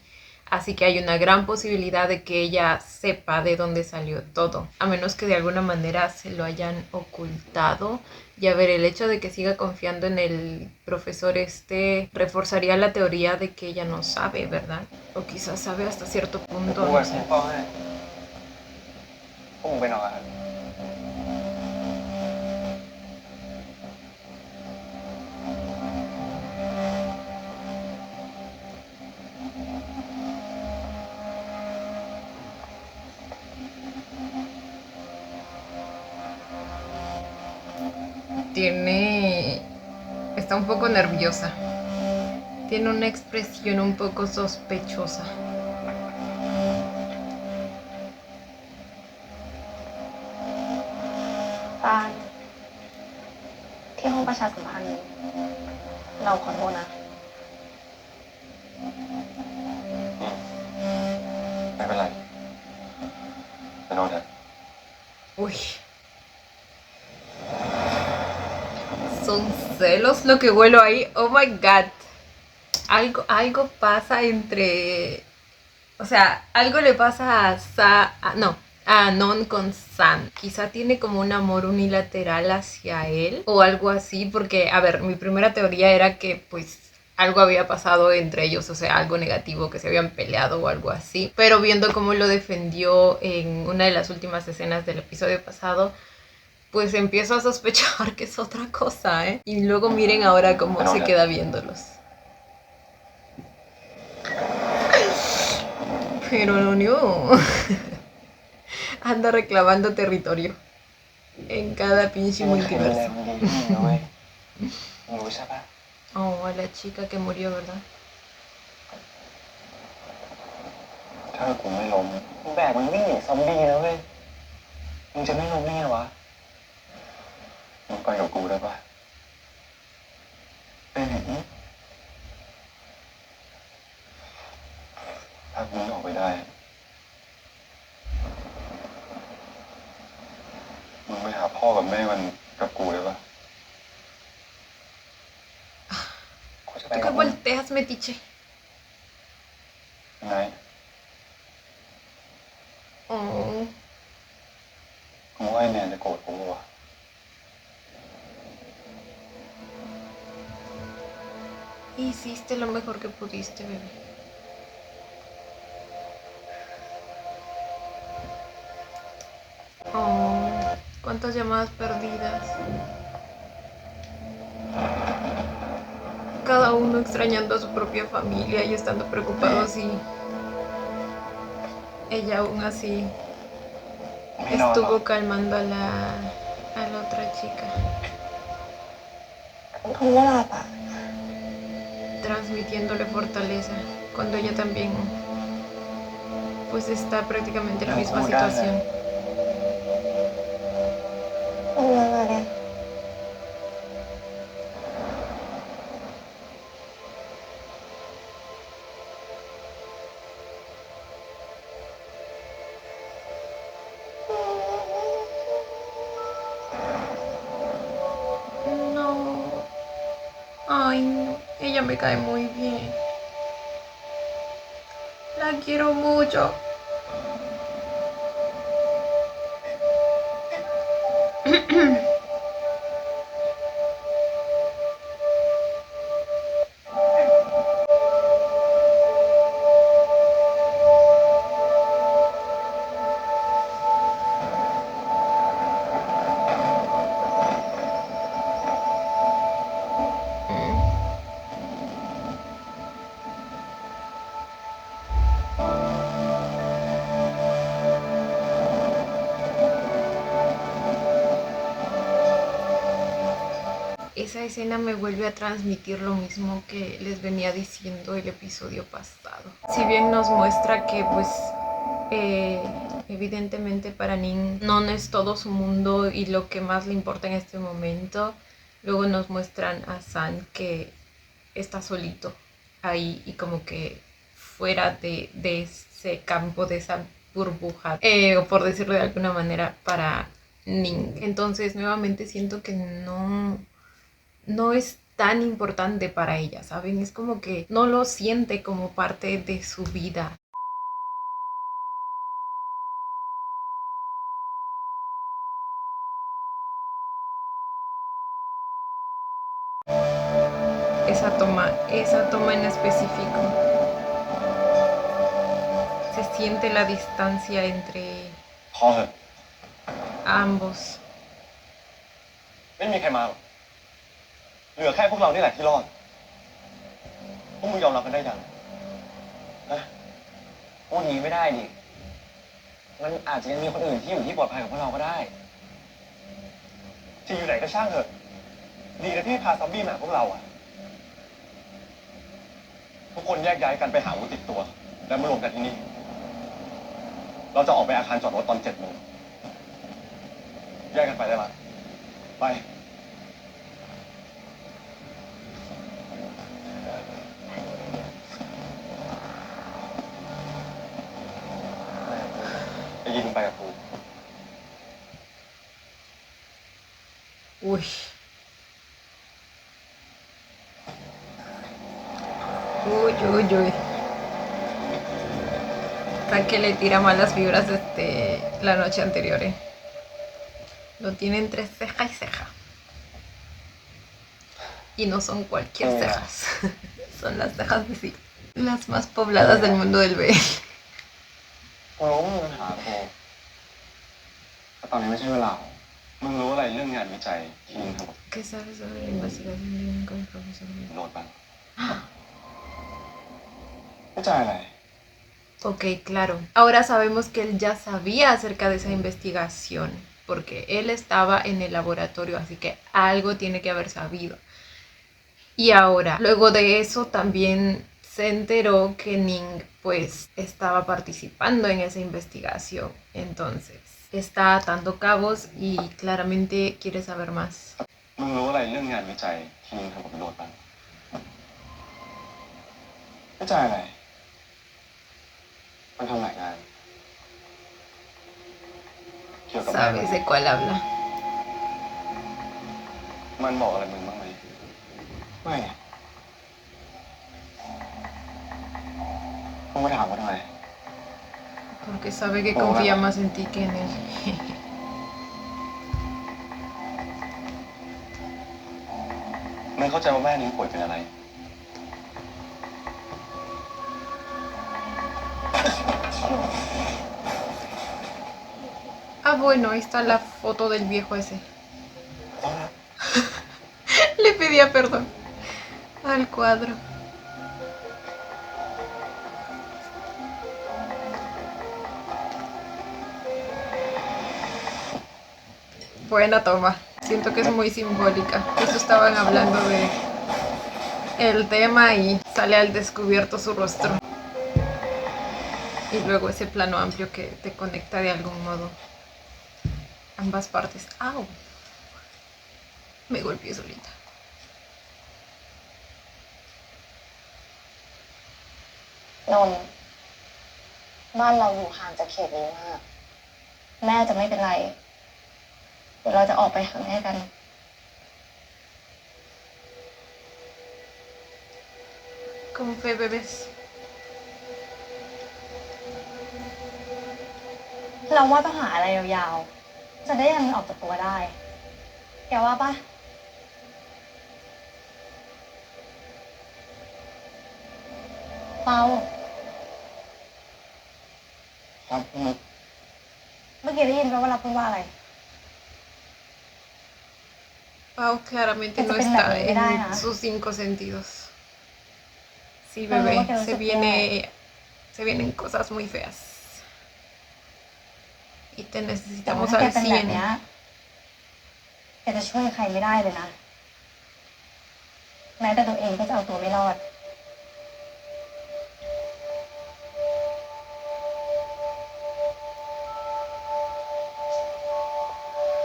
así que hay una gran posibilidad de que ella sepa de dónde salió todo, a menos que de alguna manera se lo hayan ocultado. Y a ver, el hecho de que siga confiando en el profesor reforzaría la teoría de que ella no sabe, ¿verdad? O quizás sabe hasta cierto เดี๋ยว punto, กูไป no กู sé. เฝ้าให้พวกมึงไปนอนกัน Está un poco nerviosa. Tiene una expresión un poco sospechosa. ตาลที่ห้องประชาสัมพันธ์เราขอโทษนะ ไม่เป็นไรไปนอนเถอะ Uy. Son celos lo que huelo ahí. Oh my god. Algo pasa entre. O sea, algo le pasa a Non con San. Quizá tiene como un amor unilateral hacia él o algo así, porque, a ver, mi primera teoría era que pues algo había pasado entre ellos, o sea, algo negativo, que se habían peleado o algo así. Pero viendo cómo lo defendió en una de las últimas escenas del episodio pasado, pues empiezo a sospechar que es otra cosa, ¿eh? Y luego miren ahora cómo se queda viéndolos. Pero no. Anda reclamando territorio en cada pinche มึงเคยดูแล multiverso. มึงดีขึ้นนะเว้ยมึงรู้ใช่ปะ Oh, a la chica que murió, ¿verdad? ถ้ากูไม่ล้มมึงแบกมึงวิ่งหนีซอมบี้นะเว้ยมึงจะไม่ล้มได้ไงวะมึงไปกับกูได้ปะไปไหนถ้ากูออกไปได้มึงไปหาพ่อกับแม่มันกับกูได้ปะกูจะไป ¿Tú กั qué บมึง volteas, metiche? ยังไง Oh, กูว่าไอ้แนนจะโกรธกูวะ hiciste lo mejor que pudiste, bebé. Oh, cuántas llamadas perdidas. Cada uno extrañando a su propia familia y estando preocupados y ella aún así ไม่นอนหรอ estuvo calmando a la otra chica, เขาว่าหลับอ่ะ transmitiéndole fortaleza cuando ella también pues está prácticamente en la misma situación. อะไร No. Ay, no. Ella me cae muy bien. quiero mucho. Esa escena me vuelve a transmitir lo mismo que les venía diciendo el episodio pasado. Si bien nos muestra que pues evidentemente para Ning no es todo su mundo y lo que más le importa en este momento, luego nos muestran a San que está solito ahí y como que fuera de ese campo, de esa burbuja, o por decirlo de alguna manera, para Ning. Entonces nuevamente siento que no es tan importante para ella, ¿saben? Es como que no lo siente como parte de su vida. Esa toma en específico. Se siente la distancia entre พอเถอะ ambos. ไม่มีใครมาหรอกเหลือแค่พวกเรานี่แหละที่รอดพวกมึงยอมรับกันได้ยังนะพูดงี้ไม่ได้ดิมันอาจจะยังมีคนอื่นที่อยู่ที่ปลอดภัยกับพวกเราก็ได้ที่อยู่ไหนก็ช่างเถอะดีนะที่พาซอมบี้มาหาพวกเราอะทุกคนแยกย้ายกันไปหาอาวุธติดตัวแล้วมารวมกันที่นี่เราจะออกไปอาคารจอดรถตอน 7 โมงแยกกันไปได้ไหมไปไอ้ยินไปกับกู Uy. Uy, uy, uy. Hasta que le tira malas vibras desde la noche anterior, ¿eh? Lo tiene entre ceja y ceja. Y no son cualquier cejas. Son las cejas de sí. Las más pobladas del mundo del BL. กูรู้มึงมีปัญหากูแต่ตอนนี้ไม่ใช่เวลามึงรู้อะไรเรื่องงานวิจัยที่มึงทำกับ ¿Qué sabes sobre la investigación de un con el profesor? โน้ตบ้างวิจัยอะไร Ok, claro. Ahora sabemos que él ya sabía acerca de esa investigación, porque él estaba en el laboratorio, así que algo tiene que haber sabido. Y ahora, luego de eso, también se enteró que Ning pues estaba participando en esa investigación. Entonces, está atando cabos y claramente quiere saber más. มึงรู้อะไรเรื่องงานวิจัยที่มึงทำกับโน้ตบ้างวิจัยอะไรมันทำหลายงานเกี่ยวกับ ¿Sabes de cuál habla? มันบอกอะไรมึงบ้างไหมไม่มึงมาถามกูทำไม Porque sabe que confía más en ti que en él. มึงเข้าใจว่าแม่นิ้งป่วยเป็นอะไร Ah, bueno, ahí está la foto del viejo ese. Le pedía perdón al cuadro. Buena toma. Siento que es muy simbólica. Justo estaban hablando de el tema y sale al descubierto su rostro. Y luego ese plano amplio que te conecta de algún modo. Ambas partes. ¡Au! Me golpeé solita. นนท์บ้านเราอยู่ห่างจากเขตนี้มาก แม่จะไม่เป็นไร เดี๋ยวเราจะออกไปหาแม่กัน Con fe, bebés. เราว่าต้องหาอะไรยาวๆ จะได้ยังออกจากตัวได้ แกว่าปะเปา ครับพี่มุก เมื่อกี้ได้ยินไหมว่าเราพูดว่าอะไร Pau claramente no Eso está es la en verdad. sus 5 sentidos. Sí, Pero bebé, luego que no se se vienen cosas muy feas. Y te แต่ว่า necesitamos ถ้าแก al เป็นแบบ 100. เนี้ยแกจะช่วยใครไม่ได้เลยนะ แม้แต่ตัวเองก็จะเอาตัวไม่รอด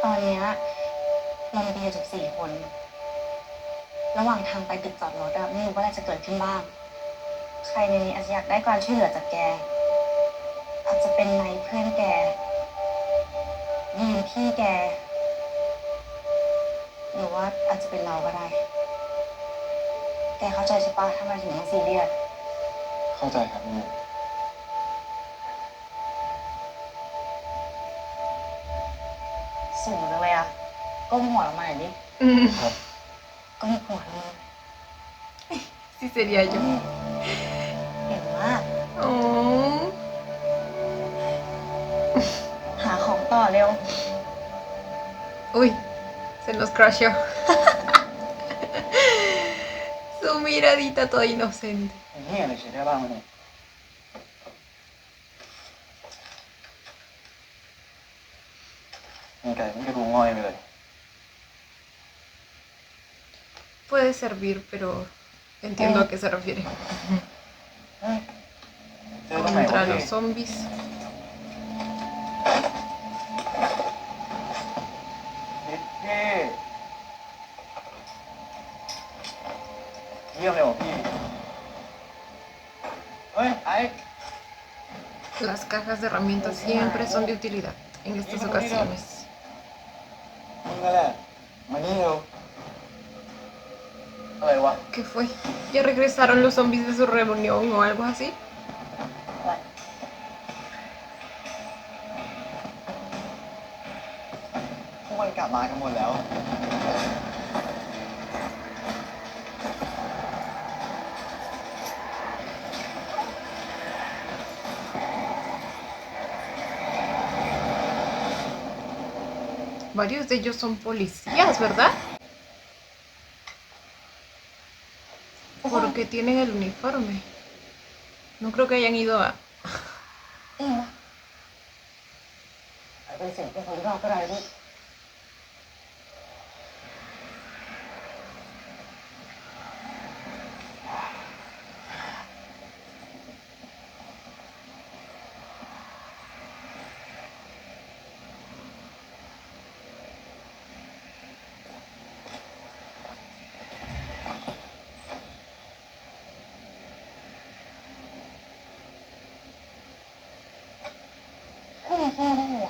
ตอนเนี้ยเรามีกันอยู่14 คน ระหว่างทางไปตึกจอดรถอะไม่รู้ว่าอะไรจะเกิดขึ้นบ้าง ใครในนี้อาจจะอยากได้การช่วยเหลือจากแก อาจจะเป็นนายเพื่อนแกยีนพี่แก หรือว่าอาจจะเป็นเราก็ได้ แกเข้าใจใช่ปะทำไมถึงต้องซีเรียส เข้าใจครับพี่มุก สูงจังเลยอะก้มหัวลงมาหน่อยดิ ครับ ก้มหัวลงมา Sí sería yo. เก่งมาก Oh. หาของต่อเร็ว Uy, se nos crashó. Su miradita toda inocente. นี่อะไรใช้ได้บ้างวะเนี่ยมีไก่มันก็ดูง่อยไปเลย Puede servir, pero entiendo a qué se refiere. เฮ้ยเจอตรงไหนวะ Contra พี่ los zombies. นิดพี่เยี่ยมเลยว่ะพี่ เฮ้ยไอ้ Las cajas de herramientas siempre son de utilidad en estas ocasiones. มึงนั่นแหละมานี่เร็วอะไรวะ ¿Qué fue? ¿Ya regresaron los zombies de su reunión o algo así? พวกมันกลับมากันหมดแล้ว Varios de ellos son policías, ¿verdad? Porque tienen el uniforme. No creo que hayan ido a... จริงปะ ไอ้เป็นสิ่งที่คนรอบก็ได้พี่ พวกมันแค่ได้หัว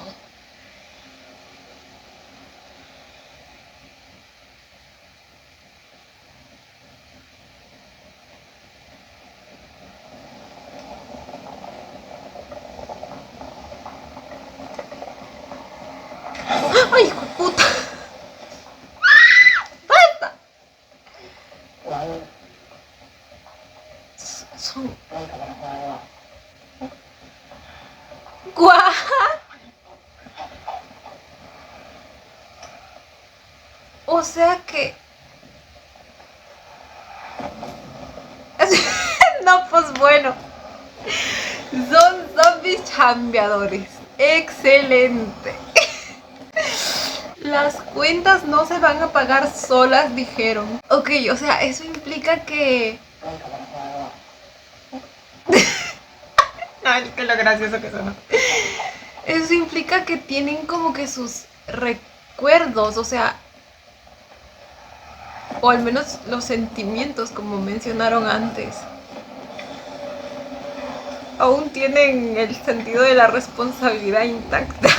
¡Ay, hijo de puta! ¡Basta! ร้าน Son... มันกลับมาทำงานแล้ว ¿What? O sea que... No, pues bueno. Son zombies chambeadores. Excelente. Las cuentas no se van a pagar solas, dijeron. Ok, o sea, eso implica que... มันกลับมาทำงานแล้ว Ay, que lo gracioso que sonó. Eso implica que tienen como que sus recuerdos, o sea... O al menos los sentimientos, como mencionaron antes. Aún tienen el sentido de la responsabilidad intacta.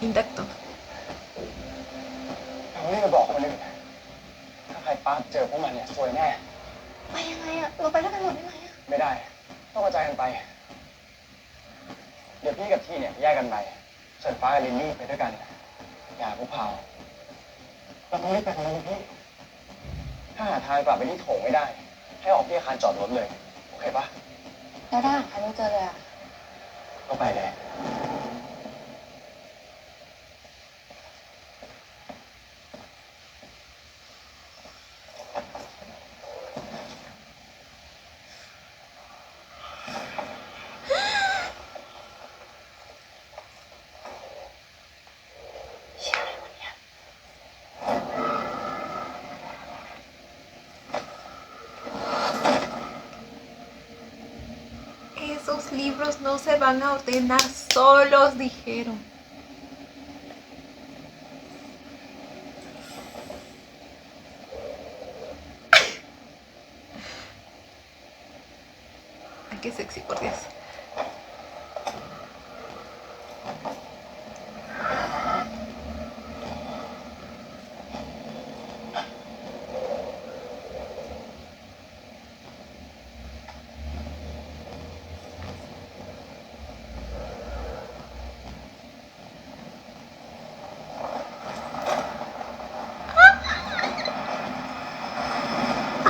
Intacto. เรารีบไปบอกคนอื่นถ้าใครป้าเจอพวกมันเนี่ยซวยแน่ ไปยังไงอะเราไปด้วยกันหมดได้ไหมอะ ไม่ได้ ต้องกระจายกันไป เดี๋ยวพี่กับที่เนี่ยแยกกันไปส่วนฟ้ากับลินนี่ไปด้วยกัน อย่าพวกพาวเราต้องรีบไปกันเลยพี่ ถ้าหาทางกลับไปที่โถงไม่ได้ ให้ออกที่อาคารจอดรถเลย โอเคปะ แล้วถ้าหาใครไม่เจอเลยอ่ะ ก็ไปเลย Esos libros no se van a ordenar solos, dijeron. Ay, qué sexy, por Dios.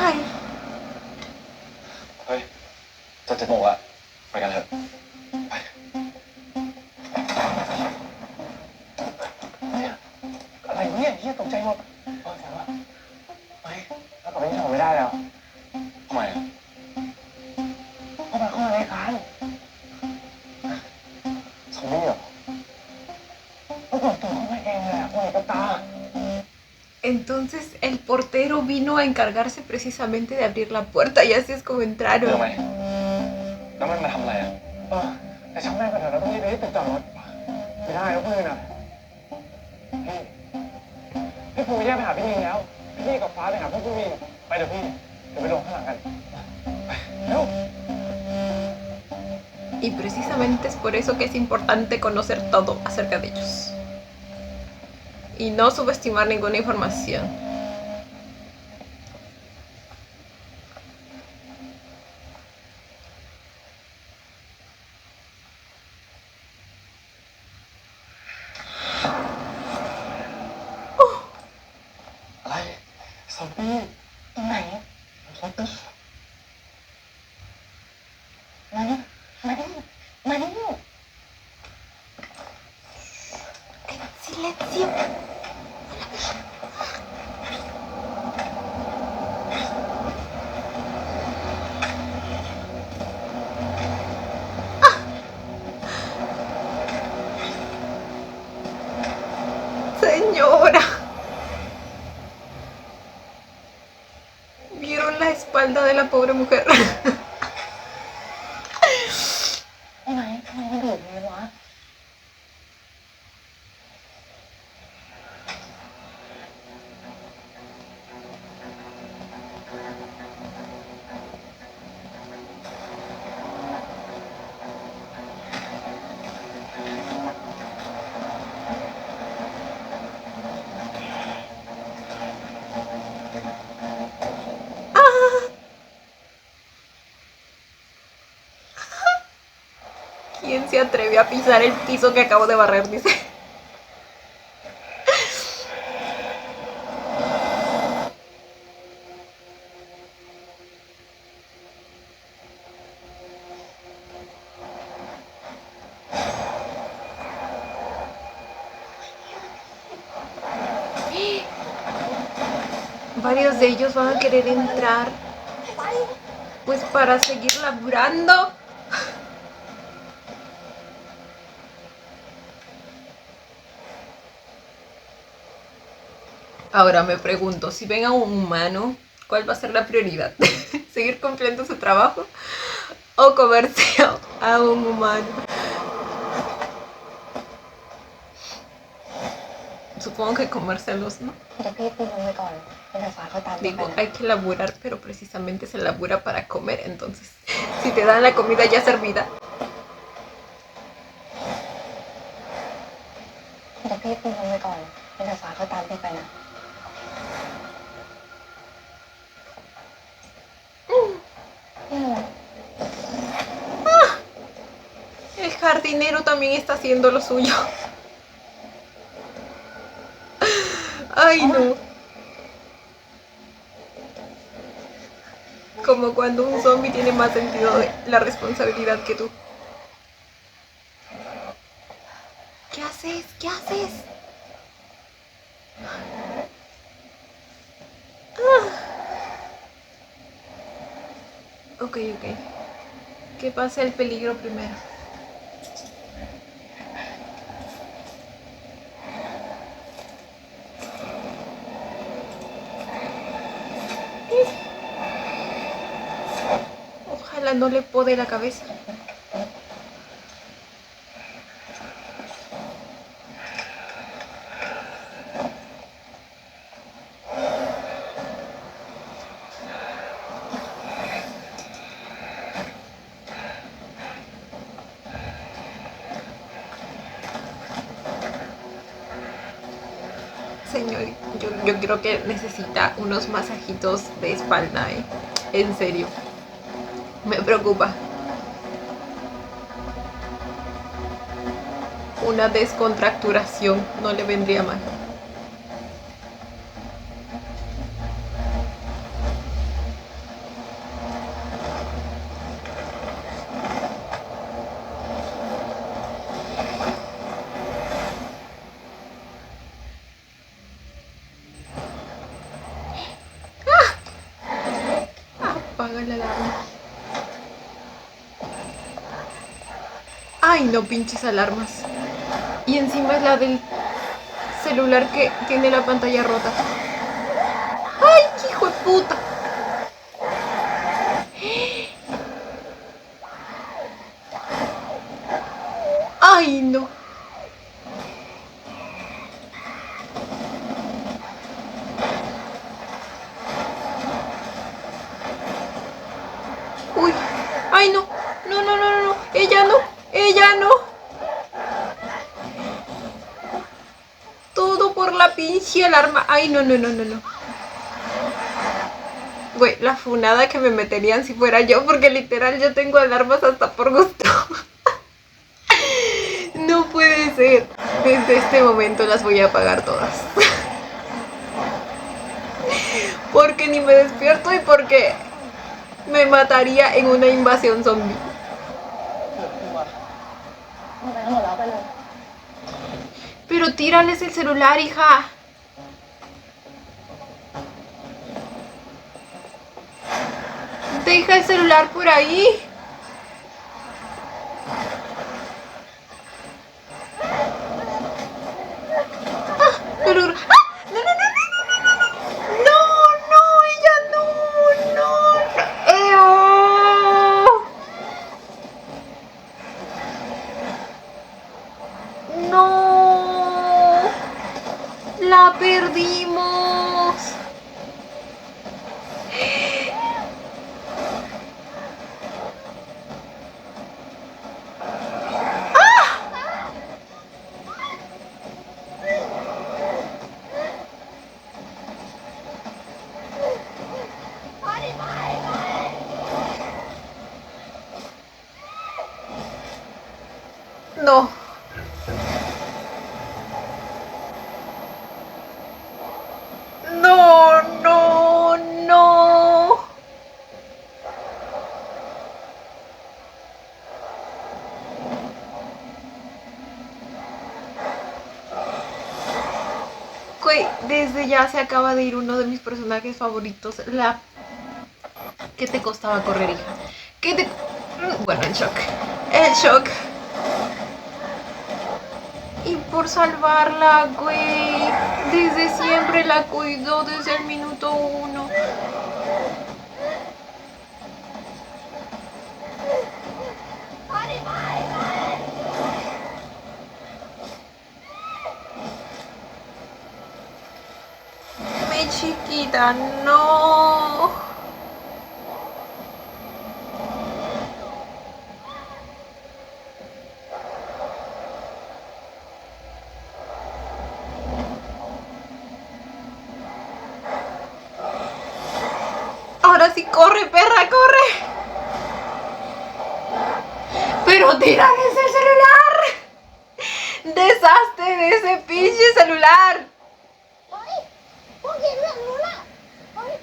Ay, เฮ้ยจะ7 โมงละไปกันเถอะไปเนี่ยอะไรเนี่ยเฮียตกใจหมดเสียงวะเฮ้ยแล้วกลับไปที่โถงไม่ได้แล้วทำไมอ่ะเข้ามาในอาคารซอมบี้เหรอก็เปิดตัวเข้ามาเองเลยอ่ะคนกับตา entonces el portero vino a encargarse precisamente de abrir la puerta y así es como เจอ entraron. ไหมแล้วมันมาทำอะไรอ่ะแต่ช่างแม่งไปเถอะเราต้องรีบไปที่ตึกจอดรถไม่ได้แล้วเพื่อนอ่ะพี่ภูมิแยกไปหาพี่มีนแล้วพี่กับฟ้าไปหาพวกพี่มีนไปเดี๋ยวพี่เดี๋ยวไปลงข้างหลังกันไปเร็ว Y precisamente es por eso que es importante conocer todo acerca de ellos. Y no subestimar ninguna información. ¡Oh! อะไรซอมบี้ตรงไหนซอมบี้มานี่มานี่มานี่ ¡Silencio! Señora, ¿vieron la espalda de la pobre mujer? ไอ้ไหนทำไมไม่ดูดเลยวะ ¿Quién se atreve a pisar el piso que acabo de barrer? Dice. Varios de ellos van a querer entrar, pues para seguir laburando. Ahora me pregunto, si ven a un humano, ¿cuál va a ser la prioridad? ¿Seguir cumpliendo su trabajo o comerse a un humano? Supongo que comérselos, ¿no? เดี๋ยวพี่ไปลงไปก่อนเดี๋ยวฟ้าเขาตามพี่ไป Digo, นะ hay que laburar, pero precisamente se labura para comer. Entonces, si te dan la comida ya servida, เดี๋ยวพี่ไปลงไปก่อนเดี๋ยวฟ้าเขาตามพี่ไปนะ นี่อะไร jardinero también está haciendo lo suyo. Ay, no. Como cuando un zombie tiene más sentido de la responsabilidad que tú. ¿Qué haces? ¿Qué haces? Ok. Que pase el peligro primero. Ojalá no le pode la cabeza. Señor, yo creo que necesita unos masajitos de espalda, en serio. Me preocupa. Una descontracturación no le vendría mal. Apaga la alarma. Ay, no pinches alarmas. Y encima es la del celular que tiene la pantalla rota. ¡Ay, qué hijo de puta! ¡Ay, no! ¡Uy! ¡Ay, no! No! ¡Ella no! Todo por la pinche alarma. ¡Ay, no! Güey, la funada que me meterían si fuera yo, porque literal yo tengo alarmas hasta por gusto. No puede ser. Desde este momento las voy a apagar todas. Porque ni me despierto y porque me mataría en una invasión zombie. Pero tírales el celular, hija. Deja el celular por ahí. ¡La perdimos! No. No. Güey, desde ya se acaba de ir uno de mis personajes favoritos. ¿Qué te costaba correr, hija? Bueno, el shock. Y por salvarla, güey. Desde siempre la cuidó, desde el minuto 1. Mi chiquita, no. Ahora sí, corre, perra, corre. Pero tírales el celular. pinche celular! เฮ้ยพวกเย็นเรื่องนู้นน่ะเฮ้ย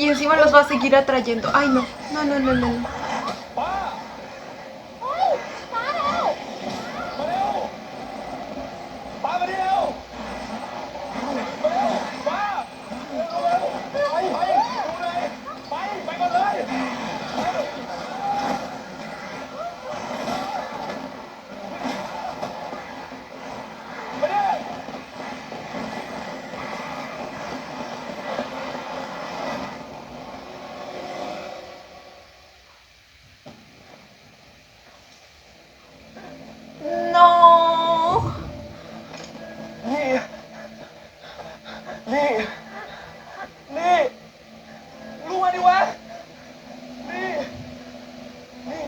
Y encima los va a seguir atrayendo. Ay, no. No, no, no, no, no. ป้า เฮ้ยมาแล้ว มาเร็วป้ามาเร็วมาเร็วป้าเร็วไปดูเลยไปก่อนเลยไปดิ No. นี่ นี่ นี่รู้มาดิวะ นี่ นี่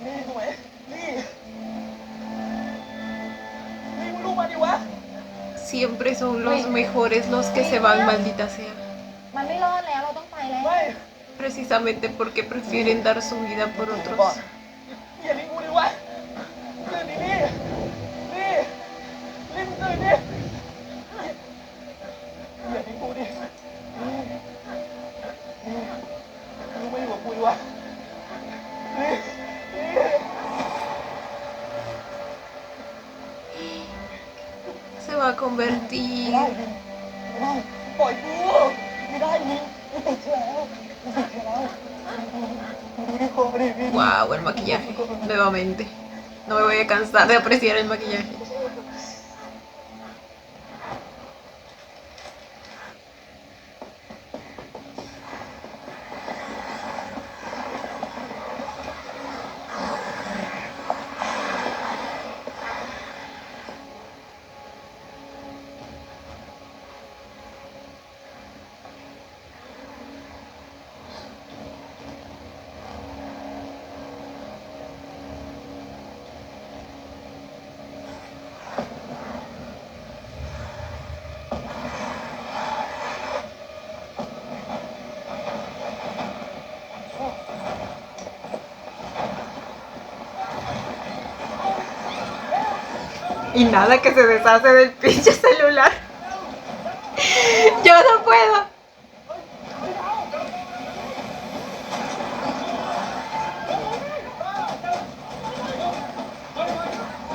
นี่ถูกไหมนี่ นี่มึงรู้มาดิวะ Siempre son los mejores los que se van, maldita sea. มันไม่รอดแล้วเราต้องไปแล้ว ไม่ Precisamente porque prefieren dar su vida por ก่อน otros. อย่าลิงกูดิวะตื่นดินี่ นี่ลิงตื่นดิอย่าลิงกูดินี่นี่มึงไม่อยู่กับกูดิวะนี่นี่ Se va a convertir. ไม่ปล่อยกูไม่ได้ลิงกูติดเชื้อแล้วกูติดเชื้อแล้วดูดิคอดิพี่ Wow, el maquillaje. Nuevamente. No me voy a cansar de apreciar el maquillaje. Y nada que se deshace del pinche celular. Yo no puedo.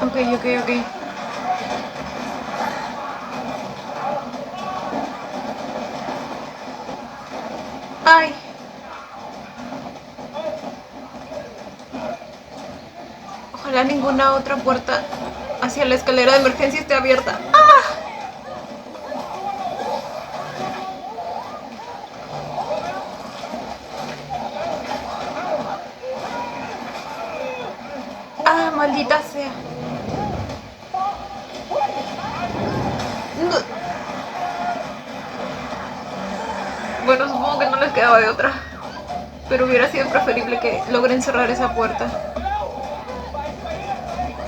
Ok, ok, ok. Ay. Ojalá ninguna otra puerta hacia la escalera de emergencia esté abierta. ¡Ah! ¡Ah, maldita sea! No. Bueno, supongo que no les quedaba de otra. Pero hubiera sido preferible que logren cerrar esa puerta.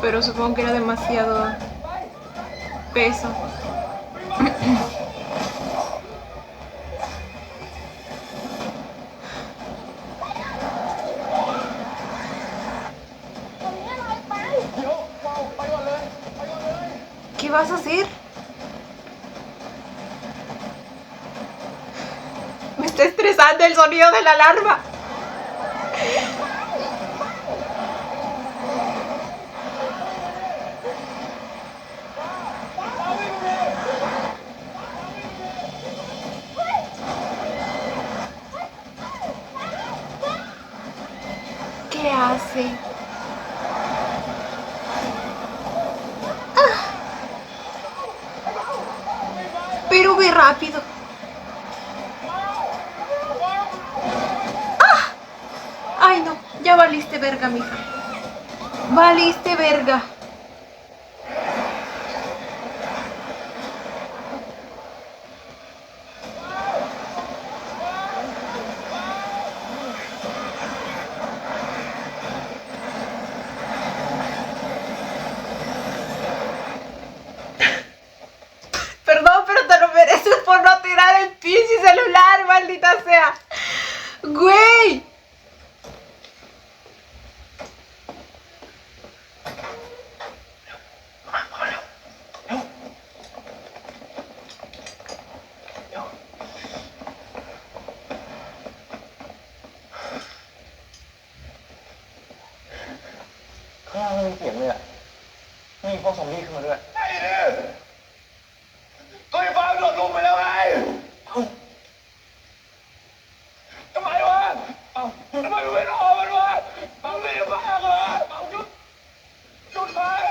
Pero supongo que era demasiado peso. ¿Qué vas a hacer? Me está estresando el sonido de la alarma. ¿Qué hace? ¡Ah! Pero ve rápido. ¡Ah! Ay, no, ya valiste verga, mija. Valiste verga. Perdón, pero te lo mereces por no tirar el pinche celular, maldita sea. Güey.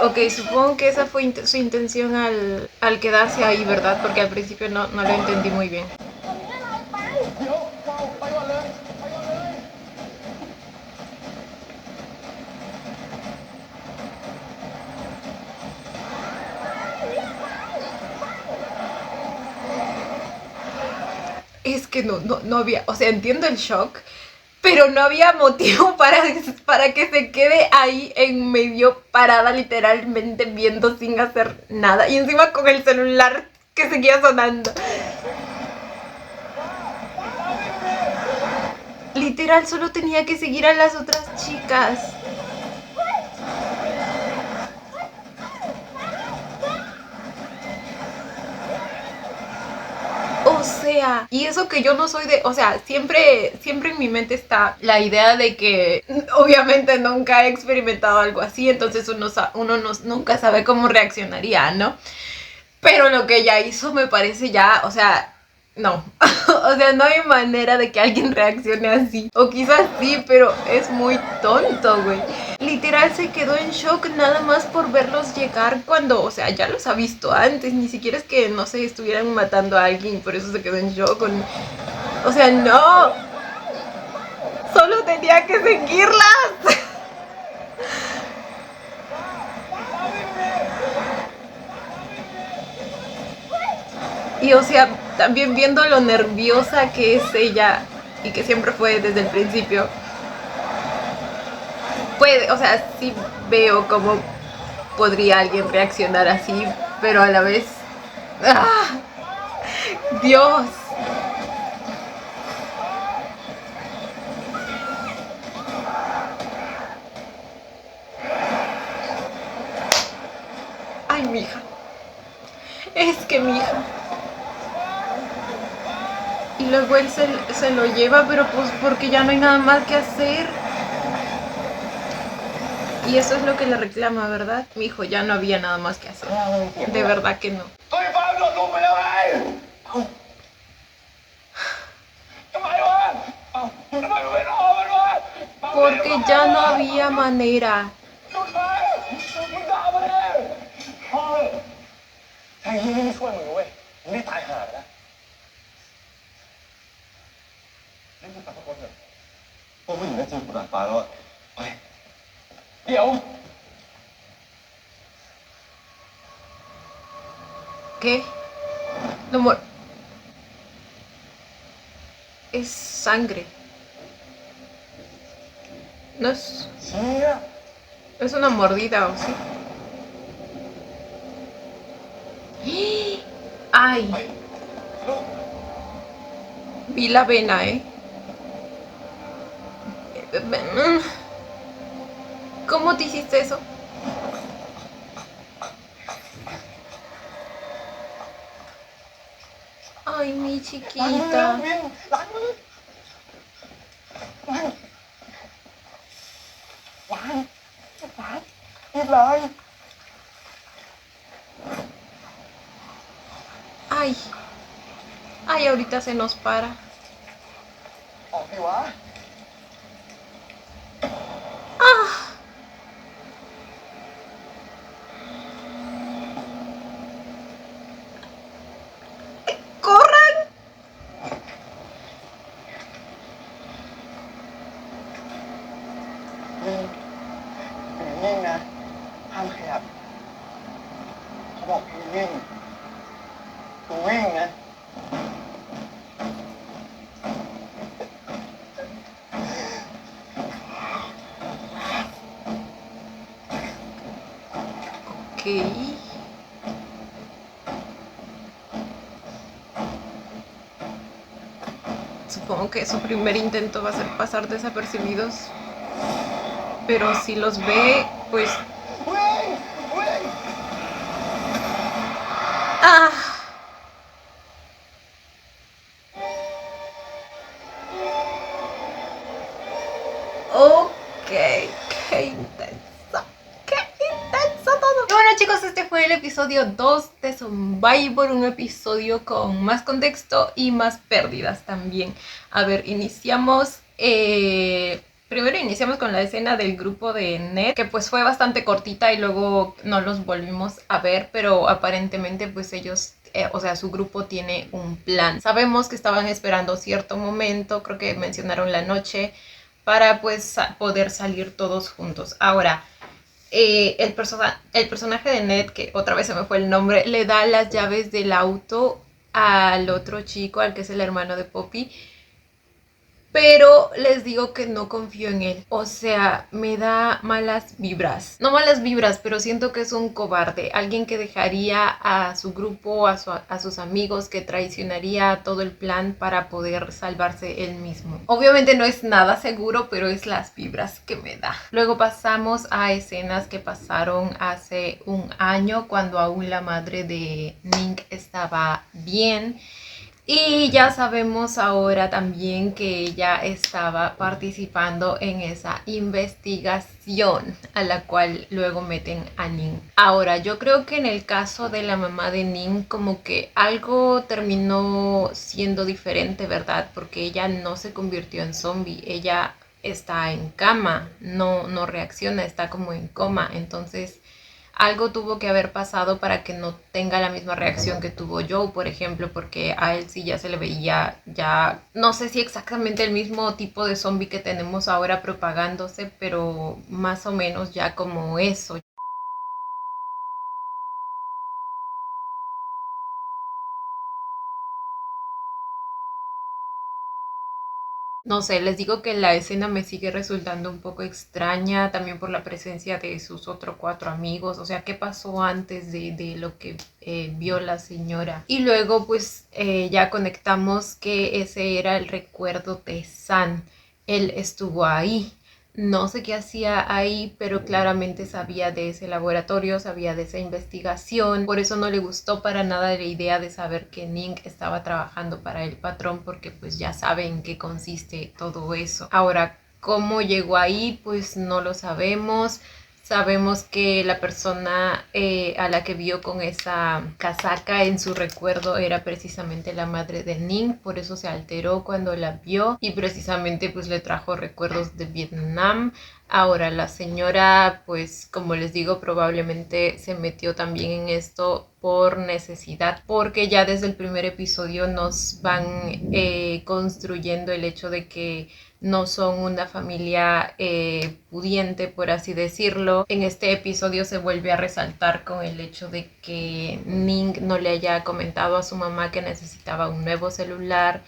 Ok, supongo que esa fue su intención al quedarse ahí, ¿verdad? Porque al principio no lo entendí muy bien. Es que no había, o sea, entiendo el shock, pero no había motivo para que se quede ahí en medio parada, literalmente viendo sin hacer nada. Y encima con el celular que seguía sonando. Literal, solo tenía que seguir a las otras chicas. O sea, y eso que yo no soy de, o sea, siempre en mi mente está la idea de que obviamente nunca he experimentado algo así, entonces uno nunca sabe cómo reaccionaría, ¿no? Pero lo que ella hizo me parece ya, o sea, no. O sea, no hay manera de que alguien reaccione así. O quizás sí, pero es muy tonto, güey. Literal se quedó en shock nada más por verlos llegar cuando, o sea, ya los ha visto antes. Ni siquiera es que, no sé, estuvieran matando a alguien, por eso se quedó en shock. O sea, no. Solo tenía que seguirlas. Y o sea, también viendo lo nerviosa que es ella y que siempre fue desde el principio, puede, o sea, sí veo cómo podría alguien reaccionar así, pero a la vez, ¡ah! Dios. Ay, mija. Es que mija. Y luego él se lo lleva, pero pues porque ya no hay nada más que hacer. Y eso es lo que le reclama, ¿verdad? Mi hijo, ya no había nada más que hacer. De verdad que no. Porque ya no había manera. ถ้ายี่ไม่ช่วยมึงเว้ยมึงได้ตายห่าไปแล้วนี่มึงกลับมาคนเถอะพวกผู้หญิงได้เจอกูด่านฟ้าแล้วไปเดี๋ยว ¿Qué? No, es sangre. No es... Es una mordida, ¿o sí? ¡Ay! Vi la vena, ¿eh? ¿Cómo te hiciste eso? Ay, mi chiquita. Ay. Ay, ahorita se nos para. Ah. ¡Corran! นิ่งนะห้ามขยับเขาบอกให้วิ่งกูวิ่งนะ Ok. Supongo que su primer intento va a ser pasar desapercibidos. Pero si los ve, pues... ¡Ah! Ok, qué intenso. Qué intenso todo. Y bueno, chicos, este fue el episodio 2 de Survivor. Un episodio con más contexto y más pérdidas también. A ver, iniciamos Primero iniciamos con la escena del grupo de Ned, que pues fue bastante cortita y luego no los volvimos a ver, pero aparentemente pues ellos, o sea, su grupo tiene un plan. Sabemos que estaban esperando cierto momento, creo que mencionaron la noche, para pues poder salir todos juntos. Ahora, el personaje de Ned, que otra vez se me fue el nombre, le da las llaves del auto al otro chico, al que es el hermano de Poppy. Pero les digo que no confío en él. O sea, me da malas vibras. No malas vibras, pero siento que es un cobarde. Alguien que dejaría a su grupo, a sus amigos, que traicionaría todo el plan para poder salvarse él mismo. Obviamente no es nada seguro, pero es las vibras que me da. Luego pasamos a escenas que pasaron hace un año, cuando aún la madre de Ning estaba bien. Y ya sabemos ahora también que ella estaba participando en esa investigación a la cual luego meten a Ning. Ahora, yo creo que en el caso de la mamá de Ning como que algo terminó siendo diferente, ¿verdad? Porque ella no se convirtió en zombie, ella está en cama, no reacciona, está como en coma, entonces algo tuvo que haber pasado para que no tenga la misma reacción que tuvo Joe, por ejemplo, porque a él sí ya se le veía, ya no sé si exactamente el mismo tipo de zombie que tenemos ahora propagándose, pero más o menos ya como eso. No sé, les digo que la escena me sigue resultando un poco extraña, también por la presencia de sus otros 4 amigos, o sea, ¿qué pasó antes de lo que vio la señora? Y luego pues ya conectamos que ese era el recuerdo de San, él estuvo ahí. No sé qué hacía ahí, pero claramente sabía de ese laboratorio, sabía de esa investigación. Por eso no le gustó para nada la idea de saber que Ning estaba trabajando para el patrón, porque pues ya sabe en qué consiste todo eso. Ahora, ¿cómo llegó ahí? Pues no lo sabemos. Sabemos que la persona a la que vio con esa casaca en su recuerdo era precisamente la madre de Ning, por eso se alteró cuando la vio y precisamente pues le trajo recuerdos de Vietnam. Ahora la señora, pues como les digo, probablemente se metió también en esto por necesidad, porque ya desde el primer episodio nos van construyendo el hecho de que no son una familia pudiente, por así decirlo. En este episodio se vuelve a resaltar con el hecho de que Ning no le haya comentado a su mamá que necesitaba un nuevo celular,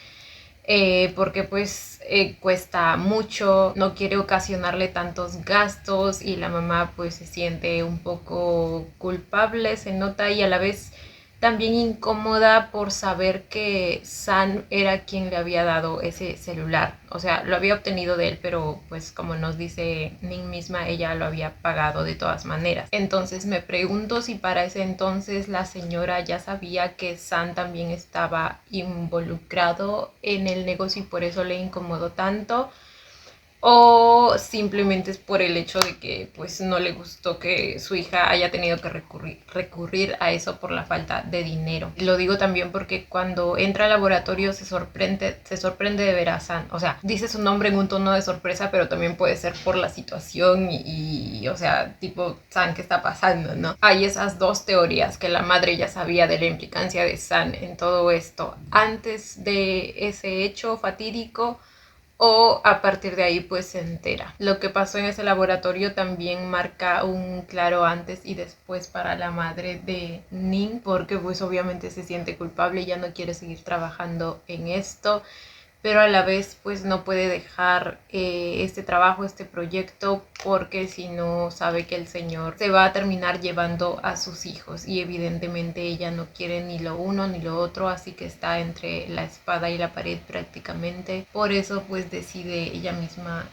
porque pues cuesta mucho, no quiere ocasionarle tantos gastos y la mamá pues se siente un poco culpable, se nota, y a la vez también incómoda por saber que San era quien le había dado ese celular. O sea, lo había obtenido de él, pero pues como nos dice Ning misma, ella lo había pagado de todas maneras. Entonces me pregunto si para ese entonces la señora ya sabía que San también estaba involucrado en el negocio y por eso le incomodó tanto. O simplemente es por el hecho de que pues no le gustó que su hija haya tenido que recurrir a eso por la falta de dinero. Lo digo también porque cuando entra al laboratorio se sorprende de ver a San. O sea, dice su nombre en un tono de sorpresa, pero también puede ser por la situación y o sea, tipo, San, ¿qué está pasando, no? Hay esas dos teorías, que la madre ya sabía de la implicancia de San en todo esto antes de ese hecho fatídico, o a partir de ahí pues se entera. Lo que pasó en ese laboratorio también marca un claro antes y después para la madre de Ning, porque pues obviamente se siente culpable y ya no quiere seguir trabajando en esto, pero a la vez pues no puede dejar este trabajo, este proyecto, porque si no sabe que el señor se va a terminar llevando a sus hijos y evidentemente ella no quiere ni lo uno ni lo otro, así que está entre la espada y la pared prácticamente. Por eso pues decide ella misma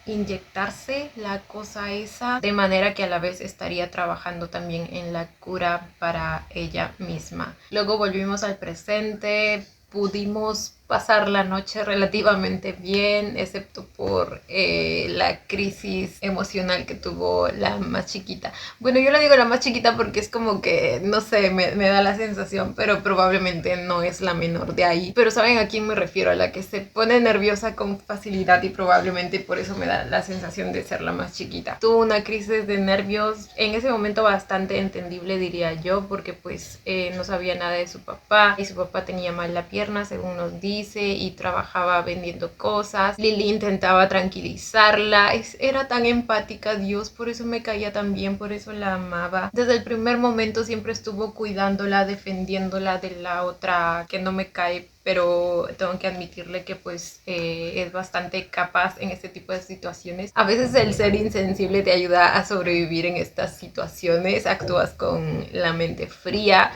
inyectarse la cosa esa, de manera que a la vez estaría trabajando también en la cura para ella misma. Luego volvimos al presente. Pudimos pasar la noche relativamente bien, excepto por la crisis emocional que tuvo la más chiquita. Bueno, yo le digo la más chiquita porque es como que, no sé, me da la sensación, pero probablemente no es la menor de ahí. Pero ¿saben a quién me refiero? A la que se pone nerviosa con facilidad y probablemente por eso me da la sensación de ser la más chiquita. Tuvo una crisis de nervios en ese momento bastante entendible, diría yo, porque pues no sabía nada de su papá y su papá tenía mal la pierna, según nos dice, y trabajaba vendiendo cosas. Lily intentaba tranquilizarla, era tan empática, Dios, por eso me caía tan bien, por eso la amaba. Desde el primer momento siempre estuvo cuidándola, defendiéndola de la otra que no me cae, pero tengo que admitirle que pues es bastante capaz en este tipo de situaciones. A veces el ser insensible te ayuda a sobrevivir en estas situaciones, actúas con la mente fría.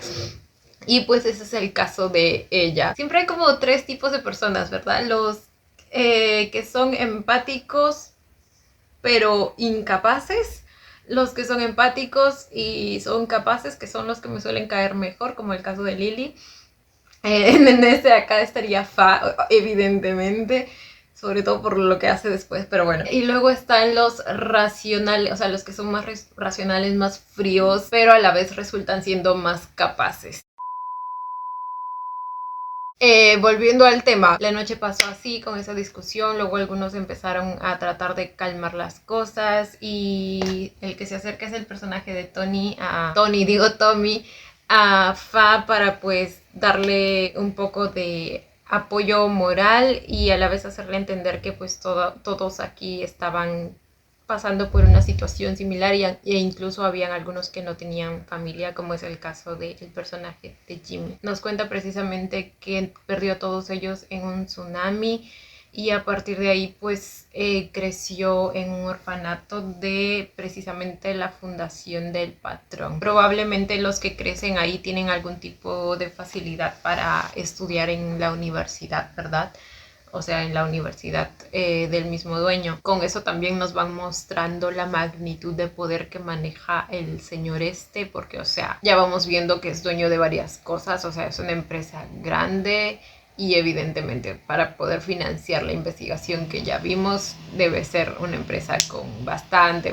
Y pues ese es el caso de ella. Siempre hay como 3 tipos de personas, ¿verdad? Los que son empáticos pero incapaces. Los que son empáticos y son capaces, que son los que me suelen caer mejor, como el caso de Lily. En este de acá estaría Fa, evidentemente, sobre todo por lo que hace después, pero bueno. Y luego están los racionales, o sea, los que son más racionales, más fríos, pero a la vez resultan siendo más capaces. Volviendo al tema, la noche pasó así, con esa discusión, luego algunos empezaron a tratar de calmar las cosas y el que se acerca es el personaje de Tommy, a Fa, para pues darle un poco de apoyo moral y a la vez hacerle entender que pues todos aquí estaban pasando por una situación similar e incluso habían algunos que no tenían familia, como es el caso del personaje de Jimmy. Nos cuenta precisamente que perdió a todos ellos en un tsunami y a partir de ahí pues creció en un orfanato de precisamente la fundación del patrón. Probablemente los que crecen ahí tienen algún tipo de facilidad para estudiar en la universidad, ¿verdad? O sea, en la universidad del mismo dueño. Con eso también nos van mostrando la magnitud de poder que maneja el señor porque, o sea, ya vamos viendo que es dueño de varias cosas, o sea, es una empresa grande y evidentemente para poder financiar la investigación que ya vimos debe ser una empresa con bastante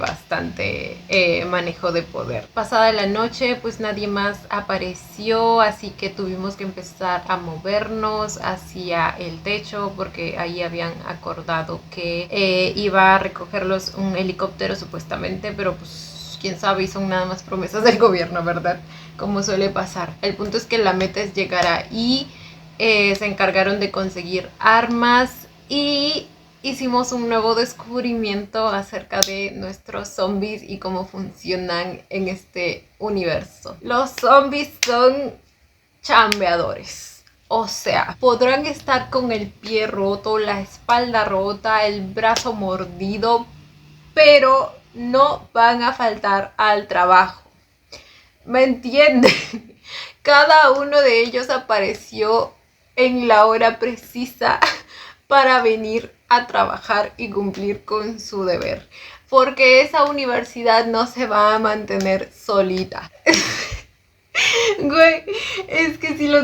manejo de poder. Pasada la noche pues nadie más apareció, así que tuvimos que empezar a movernos hacia el techo porque ahí habían acordado que iba a recogerlos un helicóptero supuestamente, pero pues quién sabe, y son nada más promesas del gobierno, ¿verdad? Como suele pasar. El punto es que la meta es llegar ahí. Se encargaron de conseguir armas y hicimos un nuevo descubrimiento acerca de nuestros zombies y cómo funcionan en este universo. Los zombies son chambeadores. O sea, podrán estar con el pie roto, la espalda rota, el brazo mordido, pero no van a faltar al trabajo. ¿Me entienden? Cada uno de ellos apareció en la hora precisa para venir a trabajar y cumplir con su deber. Porque esa universidad no se va a mantener solita. Güey, es que si lo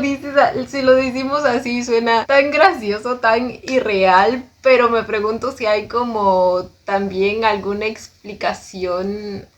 decimos así suena tan gracioso, tan irreal, pero me pregunto si hay como también alguna explicación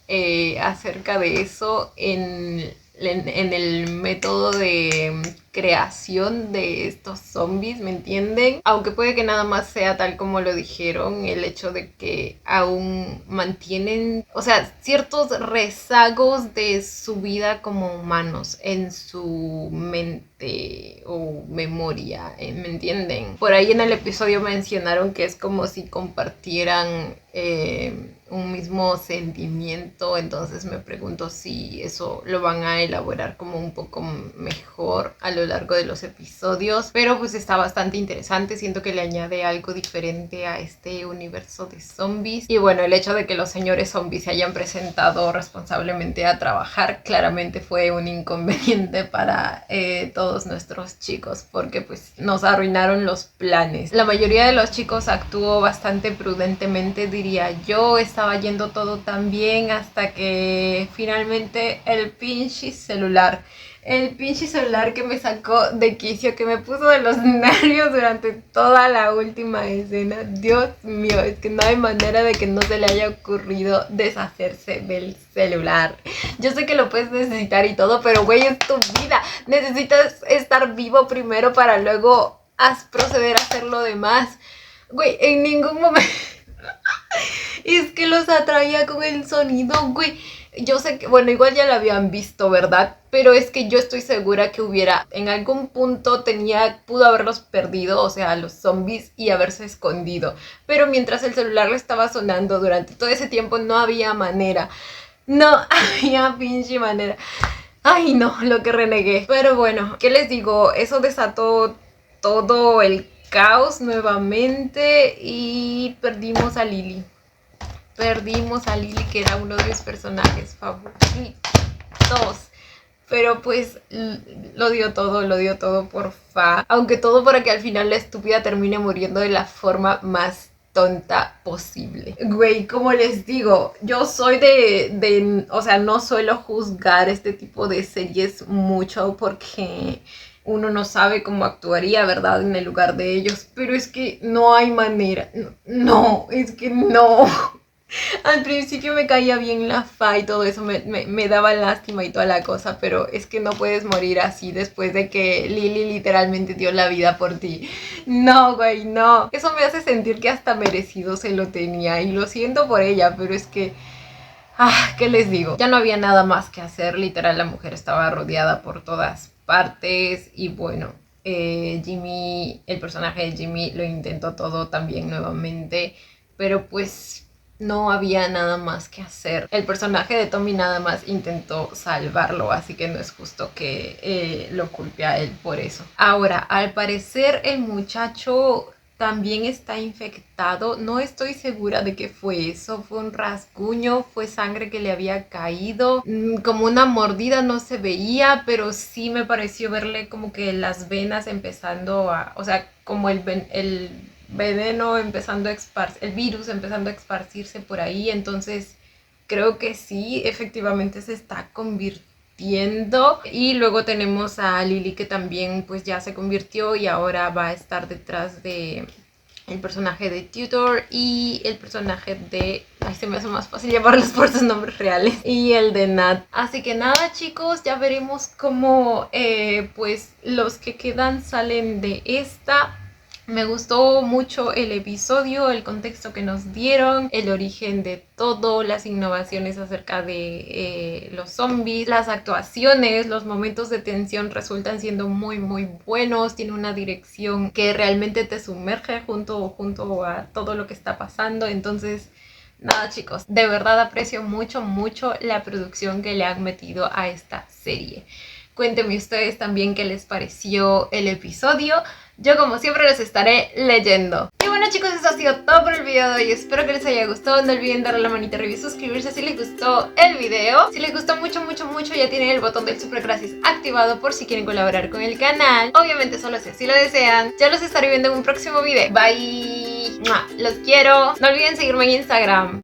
acerca de eso en el método de creación de estos zombies, ¿me entienden? Aunque puede que nada más sea tal como lo dijeron, el hecho de que aún mantienen, o sea, ciertos rezagos de su vida como humanos en su mente o memoria, ¿me entienden? Por ahí en el episodio mencionaron que es como si compartieran un mismo sentimiento, entonces me pregunto si eso lo van a elaborar como un poco mejor a lo largo de los episodios, pero pues está bastante interesante, siento que le añade algo diferente a este universo de zombies. Y bueno, el hecho de que los señores zombies se hayan presentado responsablemente a trabajar claramente fue un inconveniente para todos nuestros chicos, porque pues nos arruinaron los planes. La mayoría de los chicos actuó bastante prudentemente, diría yo. Estaba yendo todo tan bien hasta que finalmente el pinche celular El pinche celular que me sacó de quicio, que me puso de los nervios durante toda la última escena. Dios mío, es que no hay manera de que no se le haya ocurrido deshacerse del celular. Yo sé que lo puedes necesitar y todo, pero güey, es tu vida. Necesitas estar vivo primero para luego proceder a hacer lo demás. Güey, en ningún momento... Es que los atraía con el sonido, güey. Yo sé que, bueno, igual ya lo habían visto, ¿verdad? Pero es que yo estoy segura que en algún punto pudo haberlos perdido, o sea, los zombies, y haberse escondido. Pero mientras el celular le estaba sonando durante todo ese tiempo, no había manera. No había pinche manera. Ay, no, lo que renegué. Pero bueno, ¿qué les digo? Eso desató todo el caos nuevamente y perdimos a Lily. Perdimos a Lily, que era uno de mis personajes favoritos. Pero pues lo dio todo por Fa. Aunque todo para que al final la estúpida termine muriendo de la forma más tonta posible. Güey, como les digo, yo soy o sea, no suelo juzgar este tipo de series mucho porque uno no sabe cómo actuaría, ¿verdad? En el lugar de ellos. Pero es que no hay manera. No, es que no. Al principio me caía bien la Fa y todo eso, me daba lástima y toda la cosa, pero es que no puedes morir así después de que Lily literalmente dio la vida por ti. No, güey, no. Eso me hace sentir que hasta merecido se lo tenía y lo siento por ella, pero es que... ¿qué les digo? Ya no había nada más que hacer, literal la mujer estaba rodeada por todas partes y bueno... Jimmy, el personaje de Jimmy lo intentó todo también nuevamente, pero pues... no había nada más que hacer. El personaje de Tommy nada más intentó salvarlo, así que no es justo que lo culpe a él por eso. Ahora, al parecer el muchacho también está infectado. No estoy segura de qué fue eso. Fue un rasguño, fue sangre que le había caído. Como una mordida no se veía, pero sí me pareció verle como que las venas empezando a... O sea, como el veneno empezando a el virus empezando a esparcirse por ahí, entonces creo que sí, efectivamente se está convirtiendo. Y luego tenemos a Lily, que también pues ya se convirtió y ahora va a estar detrás de el personaje de Tudor y el personaje de... Ay, se me hace más fácil llamarlos por sus nombres reales. Y el de Nat. Así que nada, chicos, ya veremos cómo pues los que quedan salen de esta. Me gustó mucho el episodio, el contexto que nos dieron, el origen de todo, las innovaciones acerca de los zombies, las actuaciones, los momentos de tensión resultan siendo muy muy buenos. Tiene una dirección que realmente te sumerge junto a todo lo que está pasando. Entonces, nada, chicos, de verdad aprecio mucho la producción que le han metido a esta serie. Cuéntenme ustedes también qué les pareció el episodio. Yo como siempre los estaré leyendo. Y bueno, chicos, eso ha sido todo por el video de hoy. Espero que les haya gustado. No olviden darle la manita arriba y suscribirse si les gustó el video. Si les gustó mucho, ya tienen el botón del super gracias activado por si quieren colaborar con el canal. Obviamente solo si así lo desean. Ya los estaré viendo en un próximo video. Bye. Los quiero. No olviden seguirme en Instagram.